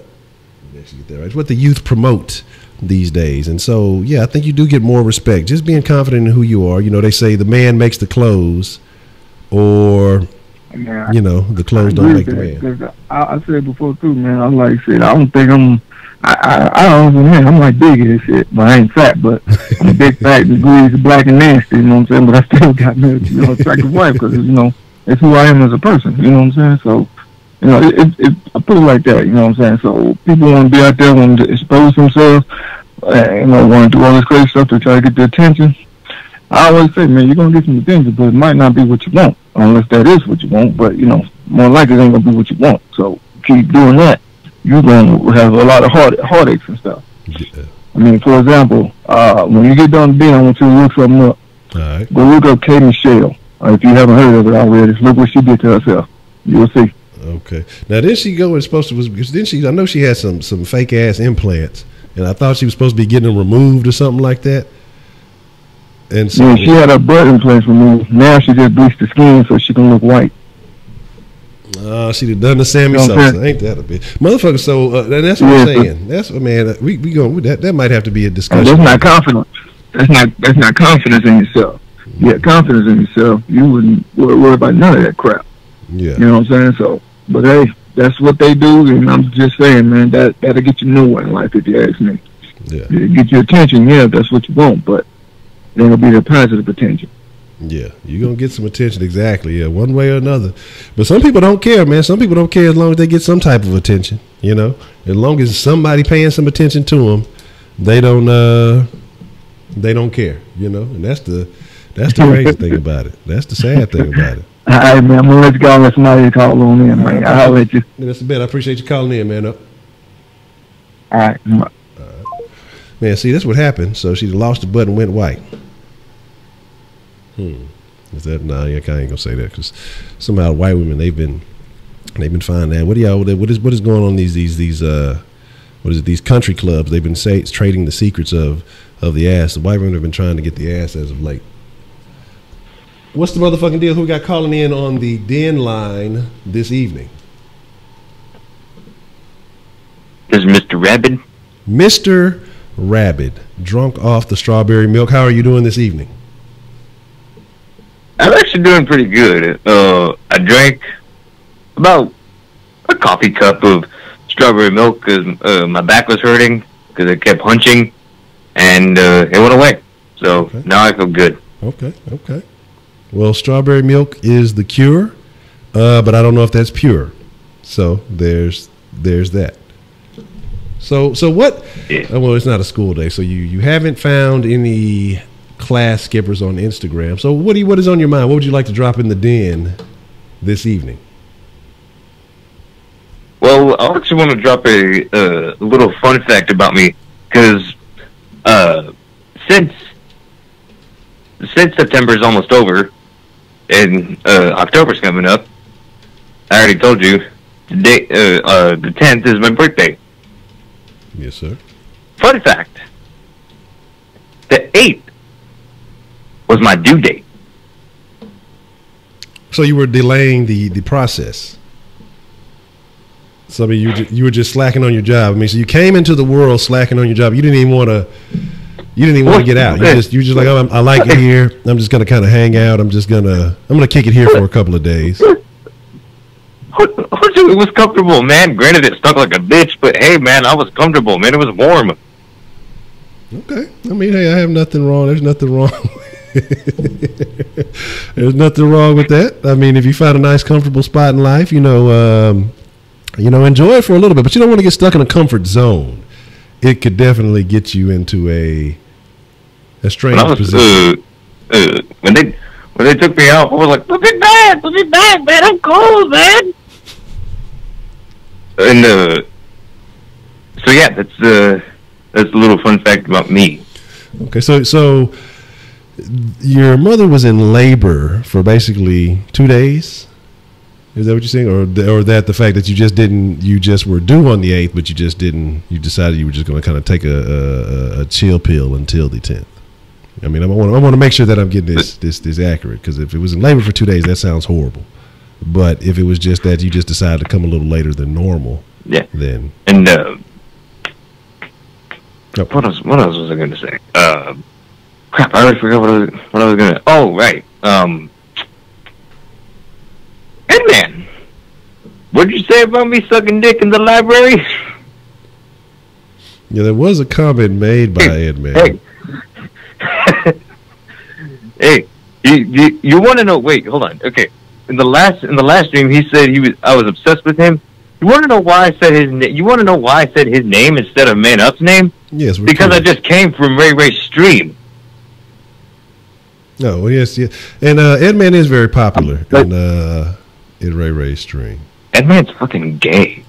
it's what the youth promote these days. And so, yeah, I think you do get more respect just being confident in who you are. They say the man makes the clothes, or the clothes don't make the man. I said before too, man. I'm like, shit, I don't think I don't know, man. I'm like big as shit, but I ain't fat. But I'm a big fat, degrees black and nasty. You know what I'm saying? But I still got me, attractive wife, because it's who I am as a person. You know what I'm saying? So, I put it like that. You know what I'm saying? So people want to be out there, want to expose themselves, want to do all this crazy stuff to try to get the attention. I always say, man, you're gonna get some attention, but it might not be what you want, unless that is what you want. But more likely it ain't gonna be what you want. So keep doing that. You're gonna have a lot of heartaches and stuff. Yeah. I mean, for example, when you get done being, I want you to look something up. All right. Go look up K. Michelle. If you haven't heard of it already, look what she did to herself. You'll see. Okay. Now, didn't she go and supposed to because didn't she? I know she had some fake ass implants, and I thought she was supposed to be getting them removed or something like that. And so, yeah, she had her butt implants removed. Now she just bleached the skin so she can look white. She'd done the Sammy Sosa. Ain't that a bit, motherfucker? So that's what I'm saying. That's what, man. We go that might have to be a discussion. That's not confidence. That's not confidence in yourself. You had confidence in yourself, you wouldn't worry about none of that crap. Yeah. You know what I'm saying? So, but hey, that's what they do, and I'm just saying, man, that'll get you nowhere in life if you ask me. Yeah. It'll get your attention, yeah, if that's what you want, but it ain't gonna be the positive attention. Yeah, you're gonna get some attention, exactly. Yeah, one way or another. But some people don't care, man. Some people don't care as long as they get some type of attention. As long as somebody paying some attention to them, they don't care. And that's the crazy thing about it. That's the sad thing about it. All right, man. I'm gonna let you go and let somebody call on in, man. I'll let you. That's a bet. I appreciate you calling in, man. All right. Man, see, that's what happened. So she lost the butt and went white. Is that I ain't gonna say that, because somehow white women they've been finding that. What is going on these country clubs? They've been trading the secrets of the ass. The white women have been trying to get the ass as of late. What's the motherfucking deal? Who we got calling in on the Denline this evening? This is Mr. Rabbit. Mr. Rabbit, drunk off the strawberry milk. How are you doing this evening? I'm actually doing pretty good. I drank about a coffee cup of strawberry milk because my back was hurting because it kept hunching, and it went away. So now I feel good. Okay. Well, strawberry milk is the cure, but I don't know if that's pure. So there's that. So what? Yeah. Well, it's not a school day, so you haven't found any class skippers on Instagram. So what is on your mind? What would you like to drop in the den this evening? Well, I actually want to drop a little fun fact about me, because since September is almost over and October's coming up, I already told you today, the 10th is my birthday. Yes, sir. Fun fact: the 8th was my due date. So you were delaying the process. So I mean, you were just slacking on your job. I mean, so you came into the world slacking on your job. You didn't even want to get out. You just like, oh, I like it here. I'm just gonna kind of hang out. I'm gonna kick it here for a couple of days. It was comfortable, man. Granted, it stunk like a bitch, but hey, man, I was comfortable, man. It was warm. Okay. I mean, hey, I have nothing wrong. There's nothing wrong. There's nothing wrong with that. I mean, if you find a nice, comfortable spot in life, enjoy it for a little bit, but you don't want to get stuck in a comfort zone. It could definitely get you into a strange position. When they took me out, I was like, "Put me back, man. I'm cold, man." And so yeah, that's a little fun fact about me. Okay, so your mother was in labor for basically 2 days. Is that what you're saying, or that the fact that you just were due on the 8th, but you decided you were just going to kind of take a chill pill until the 10th? I mean, I want to make sure that I'm getting this accurate, because if it was in labor for 2 days, that sounds horrible. But if it was just that you just decided to come a little later than normal, yeah, then and what else was I going to say? Crap, I already forgot what I was going to. Oh, right. Edman, what did you say about me sucking dick in the library? Yeah, there was a comment made by Edman. Hey, you want to know? Wait, hold on. Okay, in the last stream, he said I was obsessed with him. You want to know why I said his name? You want to know why I said his name instead of Man Up's name? Yes, because I just came from Ray's stream. No, well, yes, yeah, and Edman is very popular in Ray's stream. Edman's fucking gay.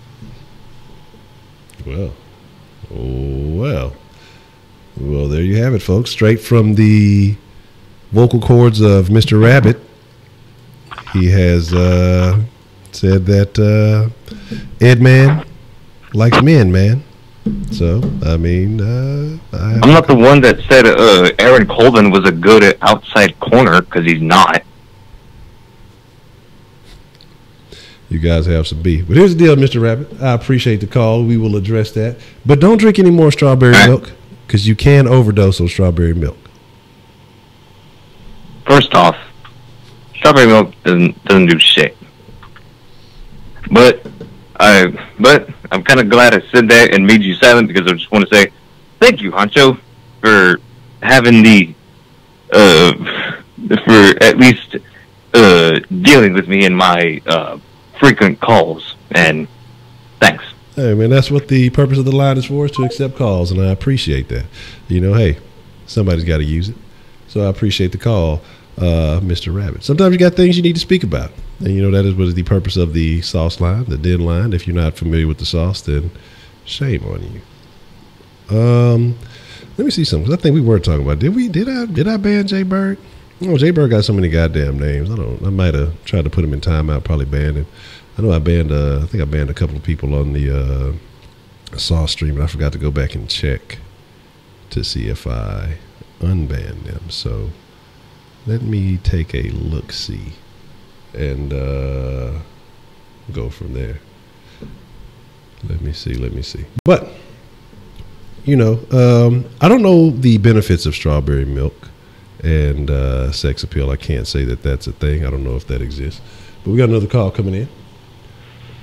Well, there you have it, folks. Straight from the vocal cords of Mr. Rabbit, he has said that Edman likes men, man. So, I mean, I'm not the one that said Aaron Colvin was a good outside corner, because he's not. You guys have some beef. But here's the deal, Mr. Rabbit. I appreciate the call. We will address that. But don't drink any more strawberry milk, because you can overdose on strawberry milk. First off, strawberry milk doesn't do shit. But I'm kind of glad I said that and made you silent, because I just want to say thank you, Honcho, for having for at least dealing with me in my frequent calls, and thanks. Hey, man, that's what the purpose of the line is for, is to accept calls, and I appreciate that. Hey, somebody's got to use it. So I appreciate the call, Mr. Rabbit. Sometimes you got things you need to speak about, and that is what is the purpose of the sauce line, the Denline. If you're not familiar with the sauce, then shame on you. Let me see something, because I think we were talking about, did I ban Jay Bird? Oh, Jay Bird got so many goddamn names. I might have tried to put him in timeout, probably banned him. I know I banned I banned a couple of people on the sauce stream, but I forgot to go back and check to see if I unbanned them. So let me take a look-see and go from there. Let me see. But I don't know the benefits of strawberry milk and sex appeal. I can't say that that's a thing. I don't know if that exists. But we got another call coming in.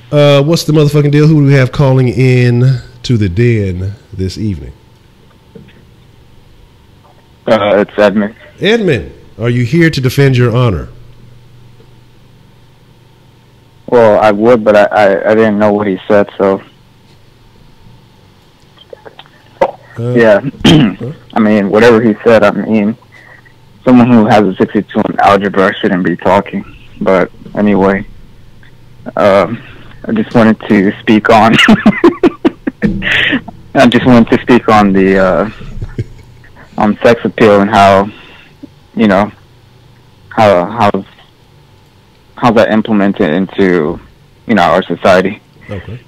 What's the motherfucking deal? Who do we have calling in to the den this evening? It's Edmund. Edmund, are you here to defend your honor? Well, I would, but I didn't know what he said, so... yeah. I mean, whatever he said, someone who has a 62 in algebra shouldn't be talking. But anyway, I just wanted to speak on... the on sex appeal and how, how's that implemented into, our society. Okay.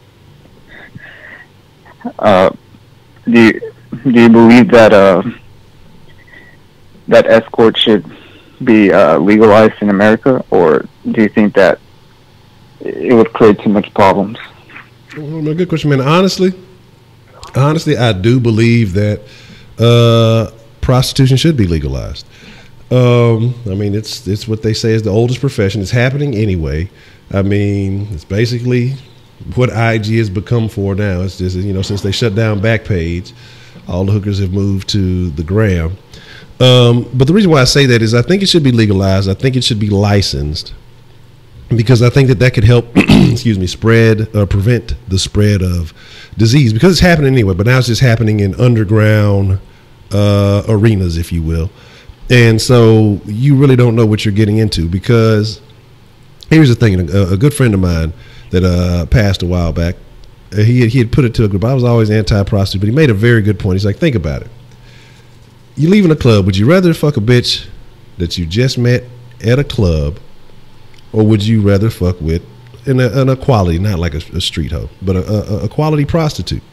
Do you believe that that escort should be legalized in America, or do you think that it would create too much problems? Well, good question, man. Honestly, I do believe that prostitution should be legalized. I mean, it's what they say is the oldest profession. It's happening anyway. I mean, it's basically what IG has become for now. It's just, you know, since they shut down Backpage, all the hookers have moved to the gram. But the reason why I say that is I think it should be legalized. I think it should be licensed because I think that could help, excuse me, prevent the spread of disease because it's happening anyway. But now it's just happening in underground arenas, if you will. And so you really don't know what you're getting into because here's the thing. A good friend of mine that passed a while back, he had put it to a group. I was always anti-prostitute, but he made a very good point. He's like, think about it. You leaving a club, would you rather fuck a bitch that you just met at a club, or would you rather fuck with an quality, not like a street hoe, but a quality prostitute?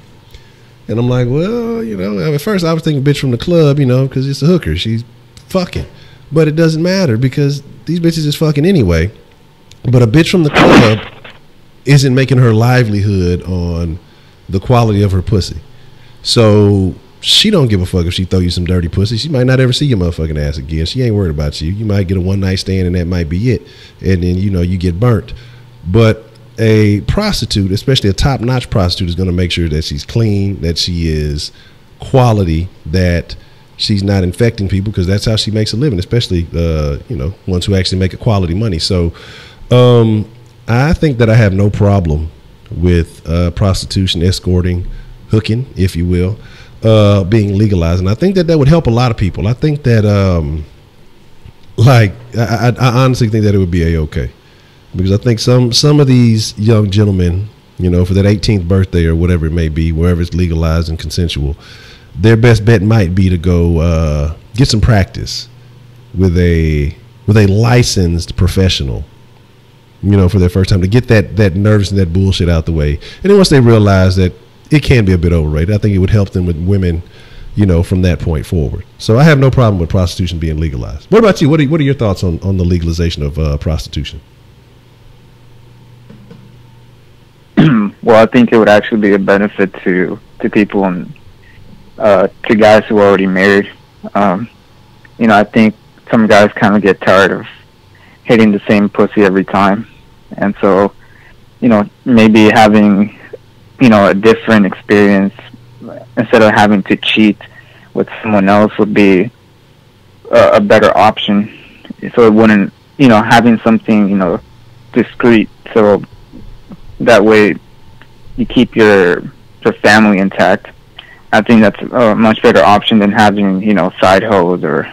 And I'm like, well, you know, at first I was thinking bitch from the club, you know, because it's a hooker. She's fucking. But it doesn't matter because these bitches is fucking anyway. But a bitch from the club isn't making her livelihood on the quality of her pussy. So she don't give a fuck if she throw you some dirty pussy. She might not ever see your motherfucking ass again. She ain't worried about you. You might get a one night stand and that might be it. And then, you know, you get burnt. But a prostitute, especially a top notch prostitute, is going to make sure that she's clean, that she is quality, that she's not infecting people because that's how she makes a living, especially, you know, ones who actually make a quality money. So I think that I have no problem with prostitution, escorting, hooking, if you will, being legalized. And I think that would help a lot of people. I think that, I honestly think that it would be A-okay. Because I think some of these young gentlemen, you know, for that 18th birthday or whatever it may be, wherever it's legalized and consensual, their best bet might be to go get some practice with a licensed professional, you know, for their first time, to get that nerves and that bullshit out the way. And then once they realize that it can be a bit overrated, I think it would help them with women, you know, from that point forward. So I have no problem with prostitution being legalized. What about you? What are your thoughts on the legalization of prostitution? Well, I think it would actually be a benefit to people and to guys who are already married. You know, I think some guys kind of get tired of hitting the same pussy every time. And so, you know, maybe having, you know, a different experience instead of having to cheat with someone else would be a better option. So it wouldn't, you know, having something, you know, discreet. So that way you keep your family intact. I think that's a much better option than having, you know, side hoes or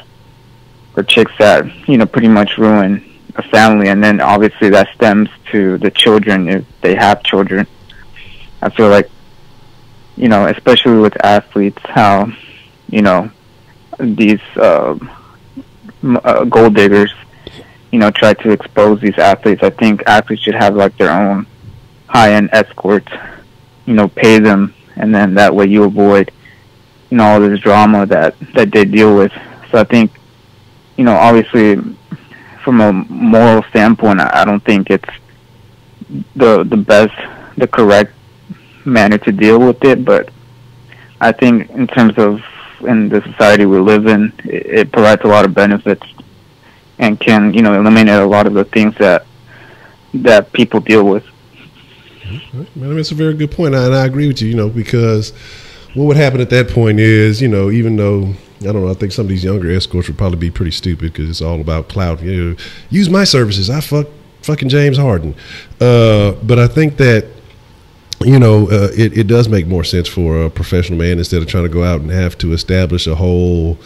chicks that, you know, pretty much ruin a family. And then obviously that stems to the children if they have children. I feel like, you know, especially with athletes, how, you know, these gold diggers, you know, try to expose these athletes. I think athletes should have like their own high-end escorts, you know, pay them, and then that way you avoid, you know, all this drama that they deal with. So I think, you know, obviously from a moral standpoint, I don't think it's the correct manner to deal with it, but I think in terms of in the society we live in, it provides a lot of benefits and can, you know, eliminate a lot of the things that people deal with. Man, that's a very good point, and I agree with you, you know, because what would happen at that point is, you know, even though, I don't know, I think some of these younger escorts would probably be pretty stupid because it's all about clout. You know, use my services. I fucking James Harden. But I think that, you know, it does make more sense for a professional man instead of trying to go out and have to establish a whole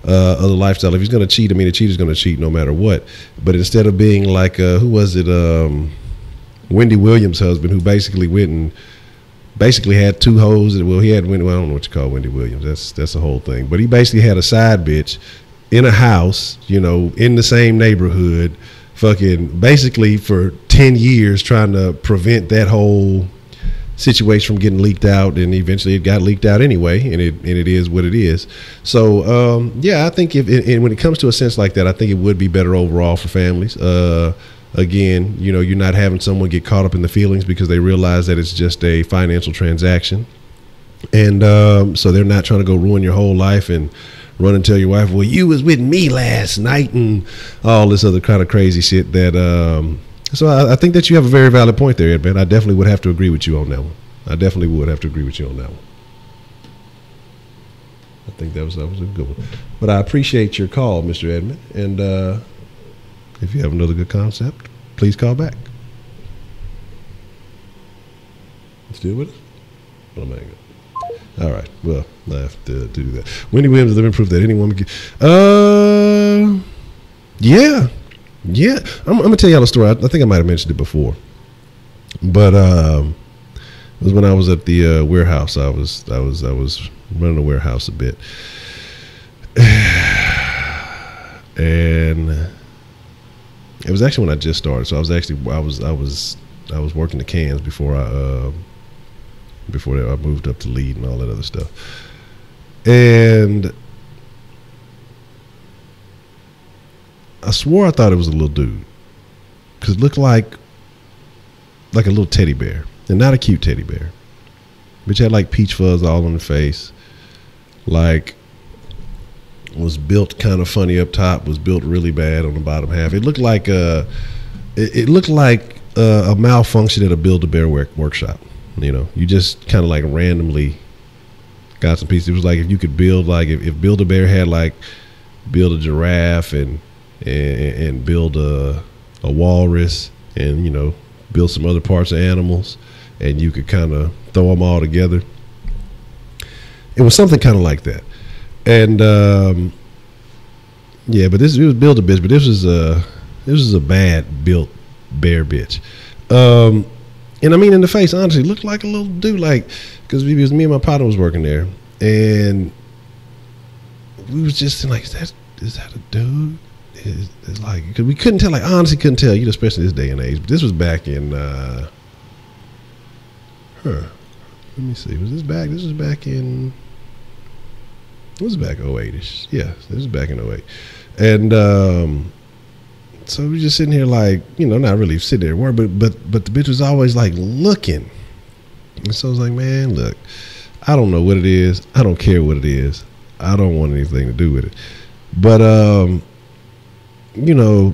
other lifestyle. If he's going to cheat, I mean, a cheater's going to cheat no matter what. But instead of being like, who was it? Wendy Williams' husband, who basically went and basically had two hoes. Well, he had Wendy. Well, I don't know what you call Wendy Williams. That's the whole thing. But he basically had a side bitch in a house, you know, in the same neighborhood, fucking basically for 10 years trying to prevent that whole situation from getting leaked out, and eventually it got leaked out anyway, and it is what it is. So yeah, I think and when it comes to a sense like that, I think it would be better overall for families. Again, you know, you're not having someone get caught up in the feelings because they realize that it's just a financial transaction. And so they're not trying to go ruin your whole life and run and tell your wife, well, you was with me last night, and all this other kind of crazy shit that so I think that you have a very valid point there, Ed, man. I definitely would have to agree with you on that one. I definitely would have to agree with you on that one. I think that was a good one. But I appreciate your call, Mr. Edmund, and if you have another good concept, please call back. Still with us? Oh, my God. All right. Well, I have to do that. Wendy Williams is living proof that any woman can. Yeah. I'm gonna tell y'all a story. I think I might have mentioned it before, but it was when I was at the warehouse. I was running the warehouse a bit, and it was actually when I just started. So I was working the cans before I moved up to lead and all that other stuff. And I swore I thought it was a little dude, because it looked like a little teddy bear, and not a cute teddy bear, which had like peach fuzz all on the face, like was built kind of funny up top, was built really bad on the bottom half. It looked like a malfunction at a Build-A-Bear workshop. You know, you just kind of like randomly got some pieces. It was like if you could build, like if Build-A-Bear had like build a giraffe and build a walrus, and, you know, build some other parts of animals, and you could kind of throw them all together. It was something kind of like that. And yeah, but it was Build-A-Bitch, but this was a bad built bear bitch. And I mean, in the face, honestly, looked like a little dude, like, because me and my partner was working there, and we was just like, is that a dude? It's like, because we couldn't tell, like, honestly couldn't tell, you know, especially this day and age. But this was back in, let me see, was this back? This was back in, it was back 08-ish. Yeah, this was back in 08. And so we just sitting here like, you know, not really sitting there worried, but the bitch was always like looking. And so I was like, man, look, I don't know what it is. I don't care what it is. I don't want anything to do with it. But, you know,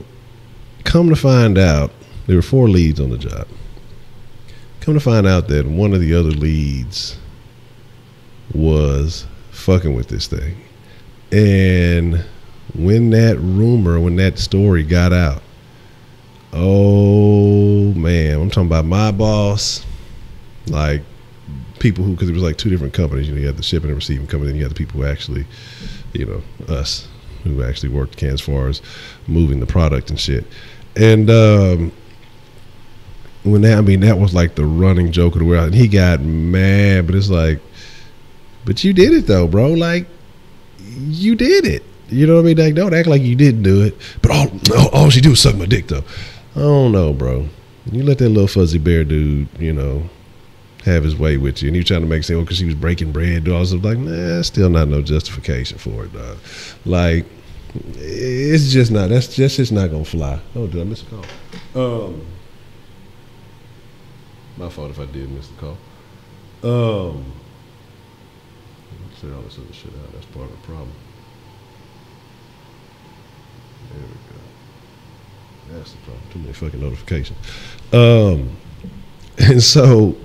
come to find out, there were 4 leads on the job. Come to find out that one of the other leads was fucking with this thing. And when that story got out, oh man, I'm talking about my boss, like people who, because it was like 2 different companies, you know, you had the shipping and receiving company, and you had the people who actually, you know, us, who actually worked as far as moving the product and shit. And that was like the running joke of the world, and he got mad, but it's like, but you did it though, bro, like you did it. You know what I mean? Like, don't act like you didn't do it. But all she do was suck my dick, though. I don't know, bro. You let that little fuzzy bear dude, you know, have his way with you, and you trying to make sense because she was breaking bread, do all this. Like, nah, still not no justification for it, dog. Like, it's just not. That's just not gonna fly. Oh, did I miss a call? My fault if I did miss the call. Clear all this other shit out. That's part of the problem. There we go. That's the problem. Too many fucking notifications. And so,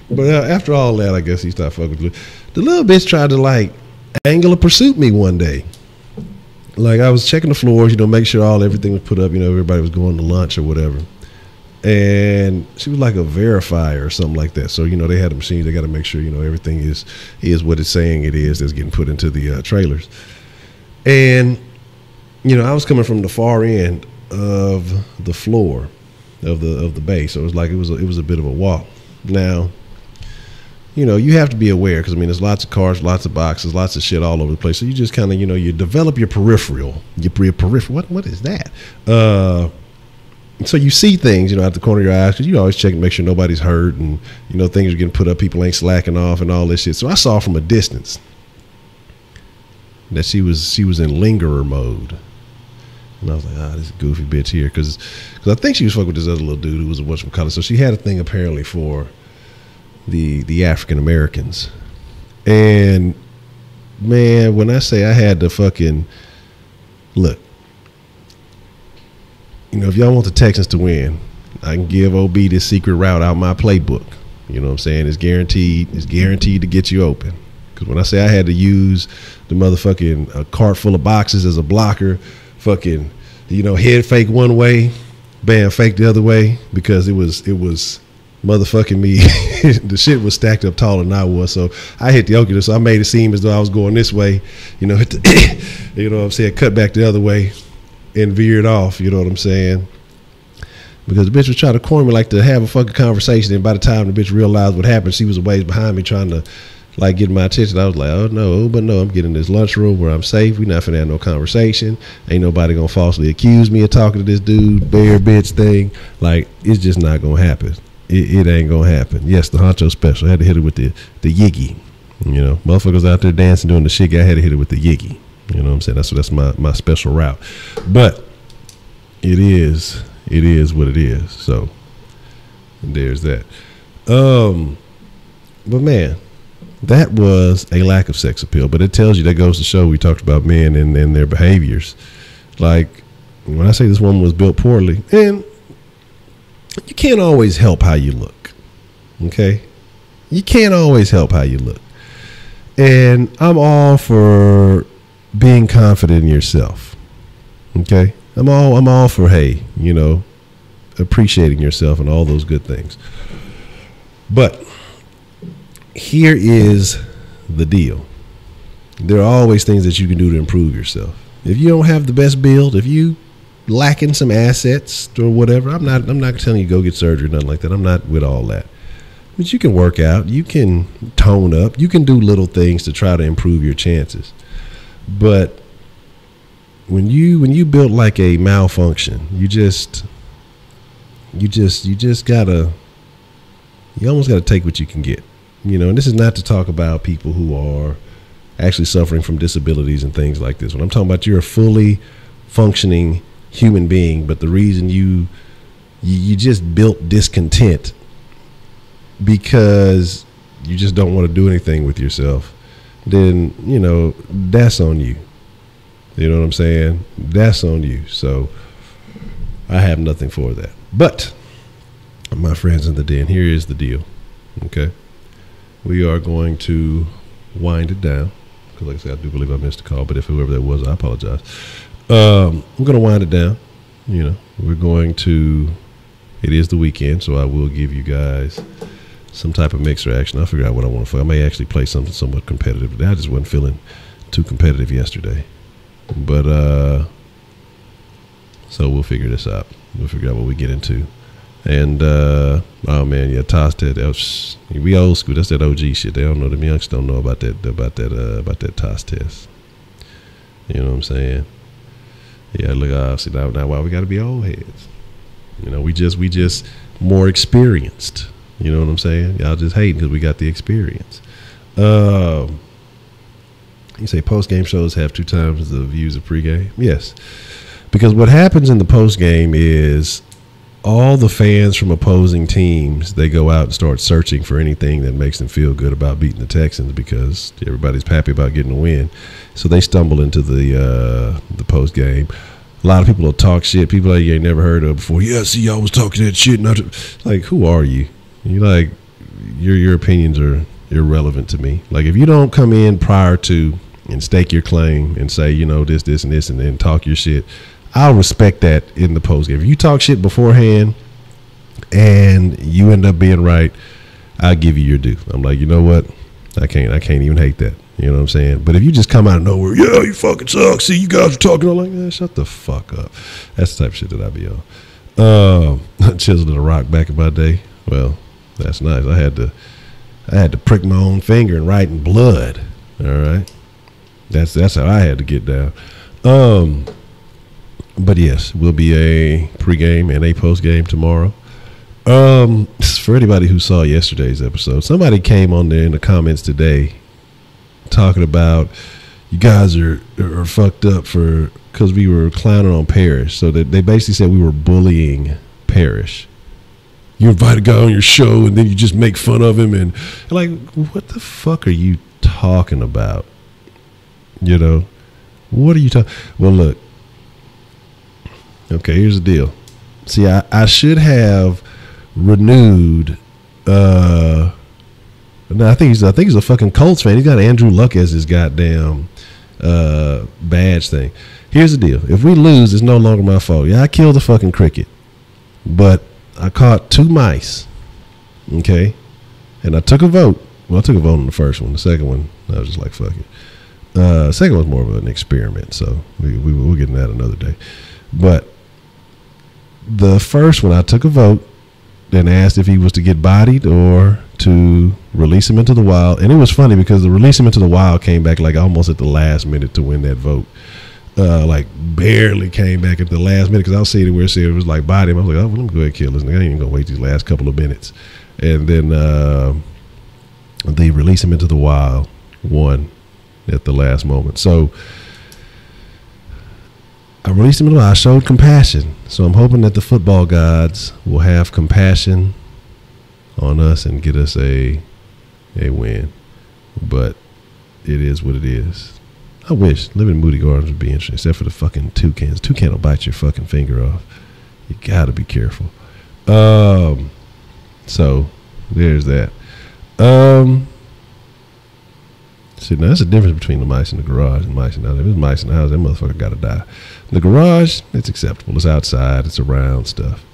but after all that, I guess he stopped fucking with me. The little bitch tried to like angle a pursuit me one day. Like, I was checking the floors, you know, make sure everything was put up, you know, everybody was going to lunch or whatever. And she was like a verifier or something like that. So, you know, they had the machines, they got to make sure, you know, everything is what it's saying it is that's getting put into the trailers. And, you know, I was coming from the far end of the floor of the base, so it was like it was a bit of a walk. Now, you know, you have to be aware because I mean, there's lots of cars, lots of boxes, lots of shit all over the place. So you just kind of, you know, you develop your peripheral. What is that? So you see things, you know, at the corner of your eyes because you always check and make sure nobody's hurt, and you know things are getting put up, people ain't slacking off, and all this shit. So I saw from a distance that she was in lingerer mode. And I was like, this goofy bitch here, because I think she was fucking with this other little dude who was a whatchamacallit. So she had a thing apparently for the African Americans, and man, when I say I had to fucking look, you know, if y'all want the Texans to win, I can give OB this secret route out my playbook. You know what I'm saying? It's guaranteed to get you open. Because when I say I had to use the motherfucking cart full of boxes as a blocker, fucking, you know, head fake one way, bam, fake the other way, because it was motherfucking me. The shit was stacked up taller than I was, so I hit the ocular, so I made it seem as though I was going this way, you know, hit the, you know what I'm saying, cut back the other way and veered off, you know what I'm saying? Because the bitch was trying to corner me like to have a fucking conversation, and by the time the bitch realized what happened, she was a ways behind me trying to like get my attention. I was like, oh no, but no, I'm getting this lunchroom where I'm safe. We not finna have no conversation. Ain't nobody gonna falsely accuse me of talking to this dude, bear bitch thing. Like, it's just not gonna happen. It ain't gonna happen. Yes, the Honcho special. I had to hit it with the yiggy. You know, motherfuckers out there dancing doing the shit. I had to hit it with the yiggy. You know what I'm saying? That's my special route. But it is what it is. So there's that. But man, that was a lack of sex appeal. But it tells you, that goes to show, we talked about men and their behaviors. Like, when I say this woman was built poorly, and you can't always help how you look. Okay? You can't always help how you look. And I'm all for being confident in yourself. Okay? I'm all for, hey, you know, appreciating yourself and all those good things. But here is the deal. There are always things that you can do to improve yourself. If you don't have the best build, if you lacking some assets or whatever, I'm not telling you go get surgery or nothing like that. I'm not with all that. But you can work out, you can tone up, you can do little things to try to improve your chances. But when you build like a malfunction, you almost gotta take what you can get. You know, and this is not to talk about people who are actually suffering from disabilities and things like this. When I'm talking about, you're a fully functioning human being, but the reason you just built discontent because you just don't want to do anything with yourself, then, you know, that's on you. You know what I'm saying? That's on you. So I have nothing for that. But my friends in the den, here is the deal. Okay? We are going to wind it down. Because like I said, I do believe I missed a call, but if whoever that was, I apologize. We're going to wind it down. You know, we're going to, it is the weekend, so I will give you guys some type of mixer action. I'll figure out what I want to play. I may actually play something somewhat competitive today. I just wasn't feeling too competitive yesterday. But, so we'll figure this out. We'll figure out what we get into. And, oh man, yeah, toss that. We old school. That's that OG shit. They don't know, them youngsters don't know about that toss test. You know what I'm saying? Yeah, look, see now why we got to be old heads. You know, we just more experienced. You know what I'm saying? Y'all just hating because we got the experience. You say post-game shows have 2 times the views of pregame? Yes. Because what happens in the post-game is all the fans from opposing teams, they go out and start searching for anything that makes them feel good about beating the Texans because everybody's happy about getting a win. So they stumble into the post game. A lot of people will talk shit. People that you ain't never heard of before. Yeah, see, y'all was talking that shit. Like, who are you? You like, your opinions are irrelevant to me. Like, if you don't come in prior to and stake your claim and say, you know, this, and this, and then talk your shit, I'll respect that in the post game. If you talk shit beforehand and you end up being right, I'll give you your due. I'm like, you know what? I can't even hate that. You know what I'm saying? But if you just come out of nowhere, yeah, you fucking suck. See, you guys are talking. I'm like, shut the fuck up. That's the type of shit that I be on. Chiseling a rock back in my day. Well, that's nice. I had to prick my own finger and write in blood. All right, that's how I had to get down. But yes, we'll be a pregame and a postgame tomorrow. For anybody who saw yesterday's episode, somebody came on there in the comments today talking about you guys are fucked up because we were clowning on Parrish. So that they basically said we were bullying Parrish. You invite a guy on your show and then you just make fun of him and like, what the fuck are you talking about? You know, what are you talking? Well, look. Okay, here's the deal. See, I should have renewed. No, I think he's a fucking Colts fan. He's got Andrew Luck as his goddamn badge thing. Here's the deal. If we lose, it's no longer my fault. Yeah, I killed the fucking cricket, but I caught 2 mice. Okay, and I took a vote. Well, I took a vote on the first one. The second one, I was just like, fuck it. Second one's more of an experiment, so we'll get into that another day. But the first one, I took a vote and asked if he was to get bodied or to release him into the wild. And it was funny because the release him into the wild came back like almost at the last minute to win that vote. Like barely came back at the last minute because I was seeing it where it was like body him. I was like, oh, well, let me go ahead and kill this nigga. I ain't even gonna wait these last couple of minutes. And then they release him into the wild won at the last moment. So I released him into the wild. I showed compassion. So I'm hoping that the football gods will have compassion on us and get us a win. But it is what it is. I wish living in Moody Gardens would be interesting, except for the fucking toucans. Toucan will bite your fucking finger off. You gotta be careful. So there's that. See, now that's the difference between the mice in the garage and mice in the house. If there's mice in the house, that motherfucker gotta die. The garage, it's acceptable. It's outside. It's around stuff.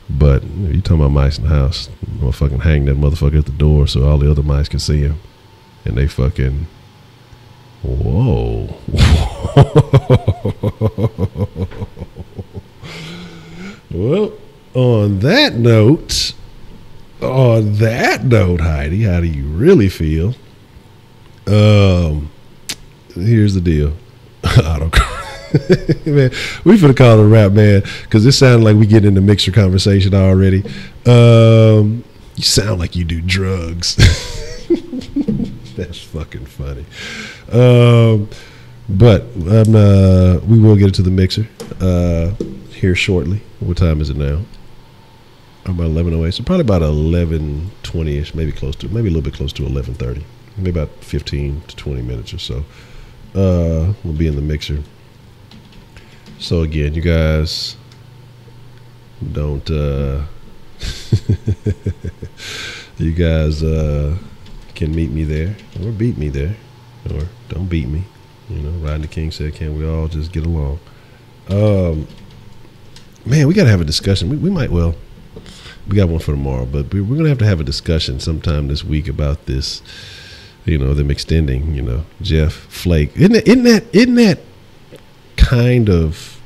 But if you talking about mice in the house, motherfucking hang that motherfucker at the door so all the other mice can see him, and they fucking. Whoa. Well, on that note, Heidi, how do you really feel? Here's the deal. Man, we finna call it a wrap, man, because it sounded like we get into mixer conversation already. You sound like you do drugs. That's fucking funny. But we will get into the mixer here shortly. What time is it now? About 11:08. So probably about 11:20ish, maybe a little bit close to 11:30. Maybe about 15 to 20 minutes or so. We'll be in the mixer. So again, you guys don't you guys can meet me there or beat me there, or don't beat me. You know, Riding the King said, can we all just get along? Man, we got to have a discussion. We might, well, we got one for tomorrow, but we're going to have a discussion sometime this week about this, you know, them extending, you know, Jeff Flake. Isn't that kind of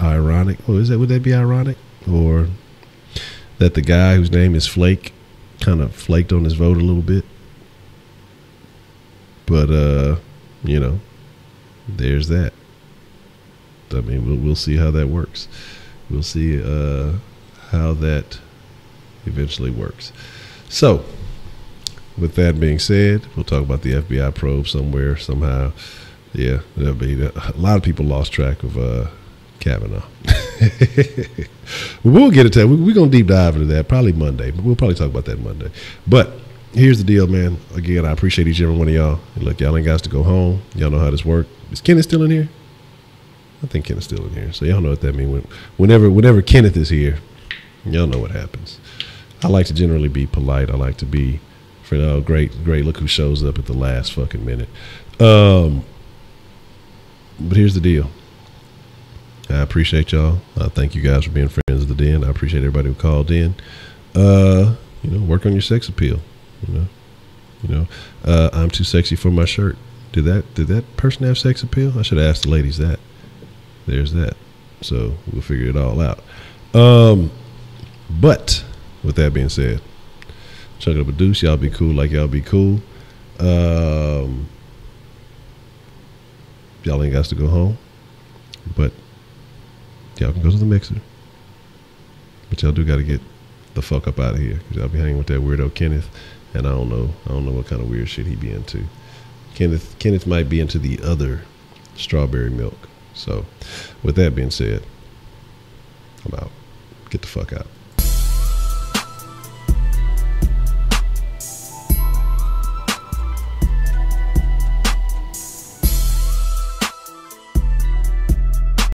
ironic? Oh, would that be ironic? Or that the guy whose name is Flake kind of flaked on his vote a little bit? But, you know, there's that. I mean, we'll see how that works. We'll see how that eventually works. So, with that being said, we'll talk about the FBI probe somewhere, somehow. Yeah, a lot of people lost track of Kavanaugh. We'll get into that. We're going to deep dive into that probably Monday, but we'll probably talk about that Monday. But here's the deal, man. Again, I appreciate each and every one of y'all. Look, y'all ain't got to go home. Y'all know how this works. Is Kenneth still in here? I think Kenneth's still in here. So y'all know what that means. Whenever Kenneth is here, y'all know what happens. I like to generally be polite. I like to be, great, look who shows up at the last fucking minute. But here's the deal. I appreciate y'all. I thank you guys for being friends of the Den. I appreciate everybody who called in. You know, work on your sex appeal. You know, I'm too sexy for my shirt. Did that person have sex appeal? I should have asked the ladies that. There's that. So we'll figure it all out. But with that being said, chuck it up a deuce. Y'all be cool like y'all be cool. Y'all ain't got to go home, but y'all can go to the mixer. But y'all do got to get the fuck up out of here, because y'all be hanging with that weirdo Kenneth, and I don't know what kind of weird shit he be into. Kenneth might be into the other strawberry milk. So with that being said, I'm out. Get the fuck out.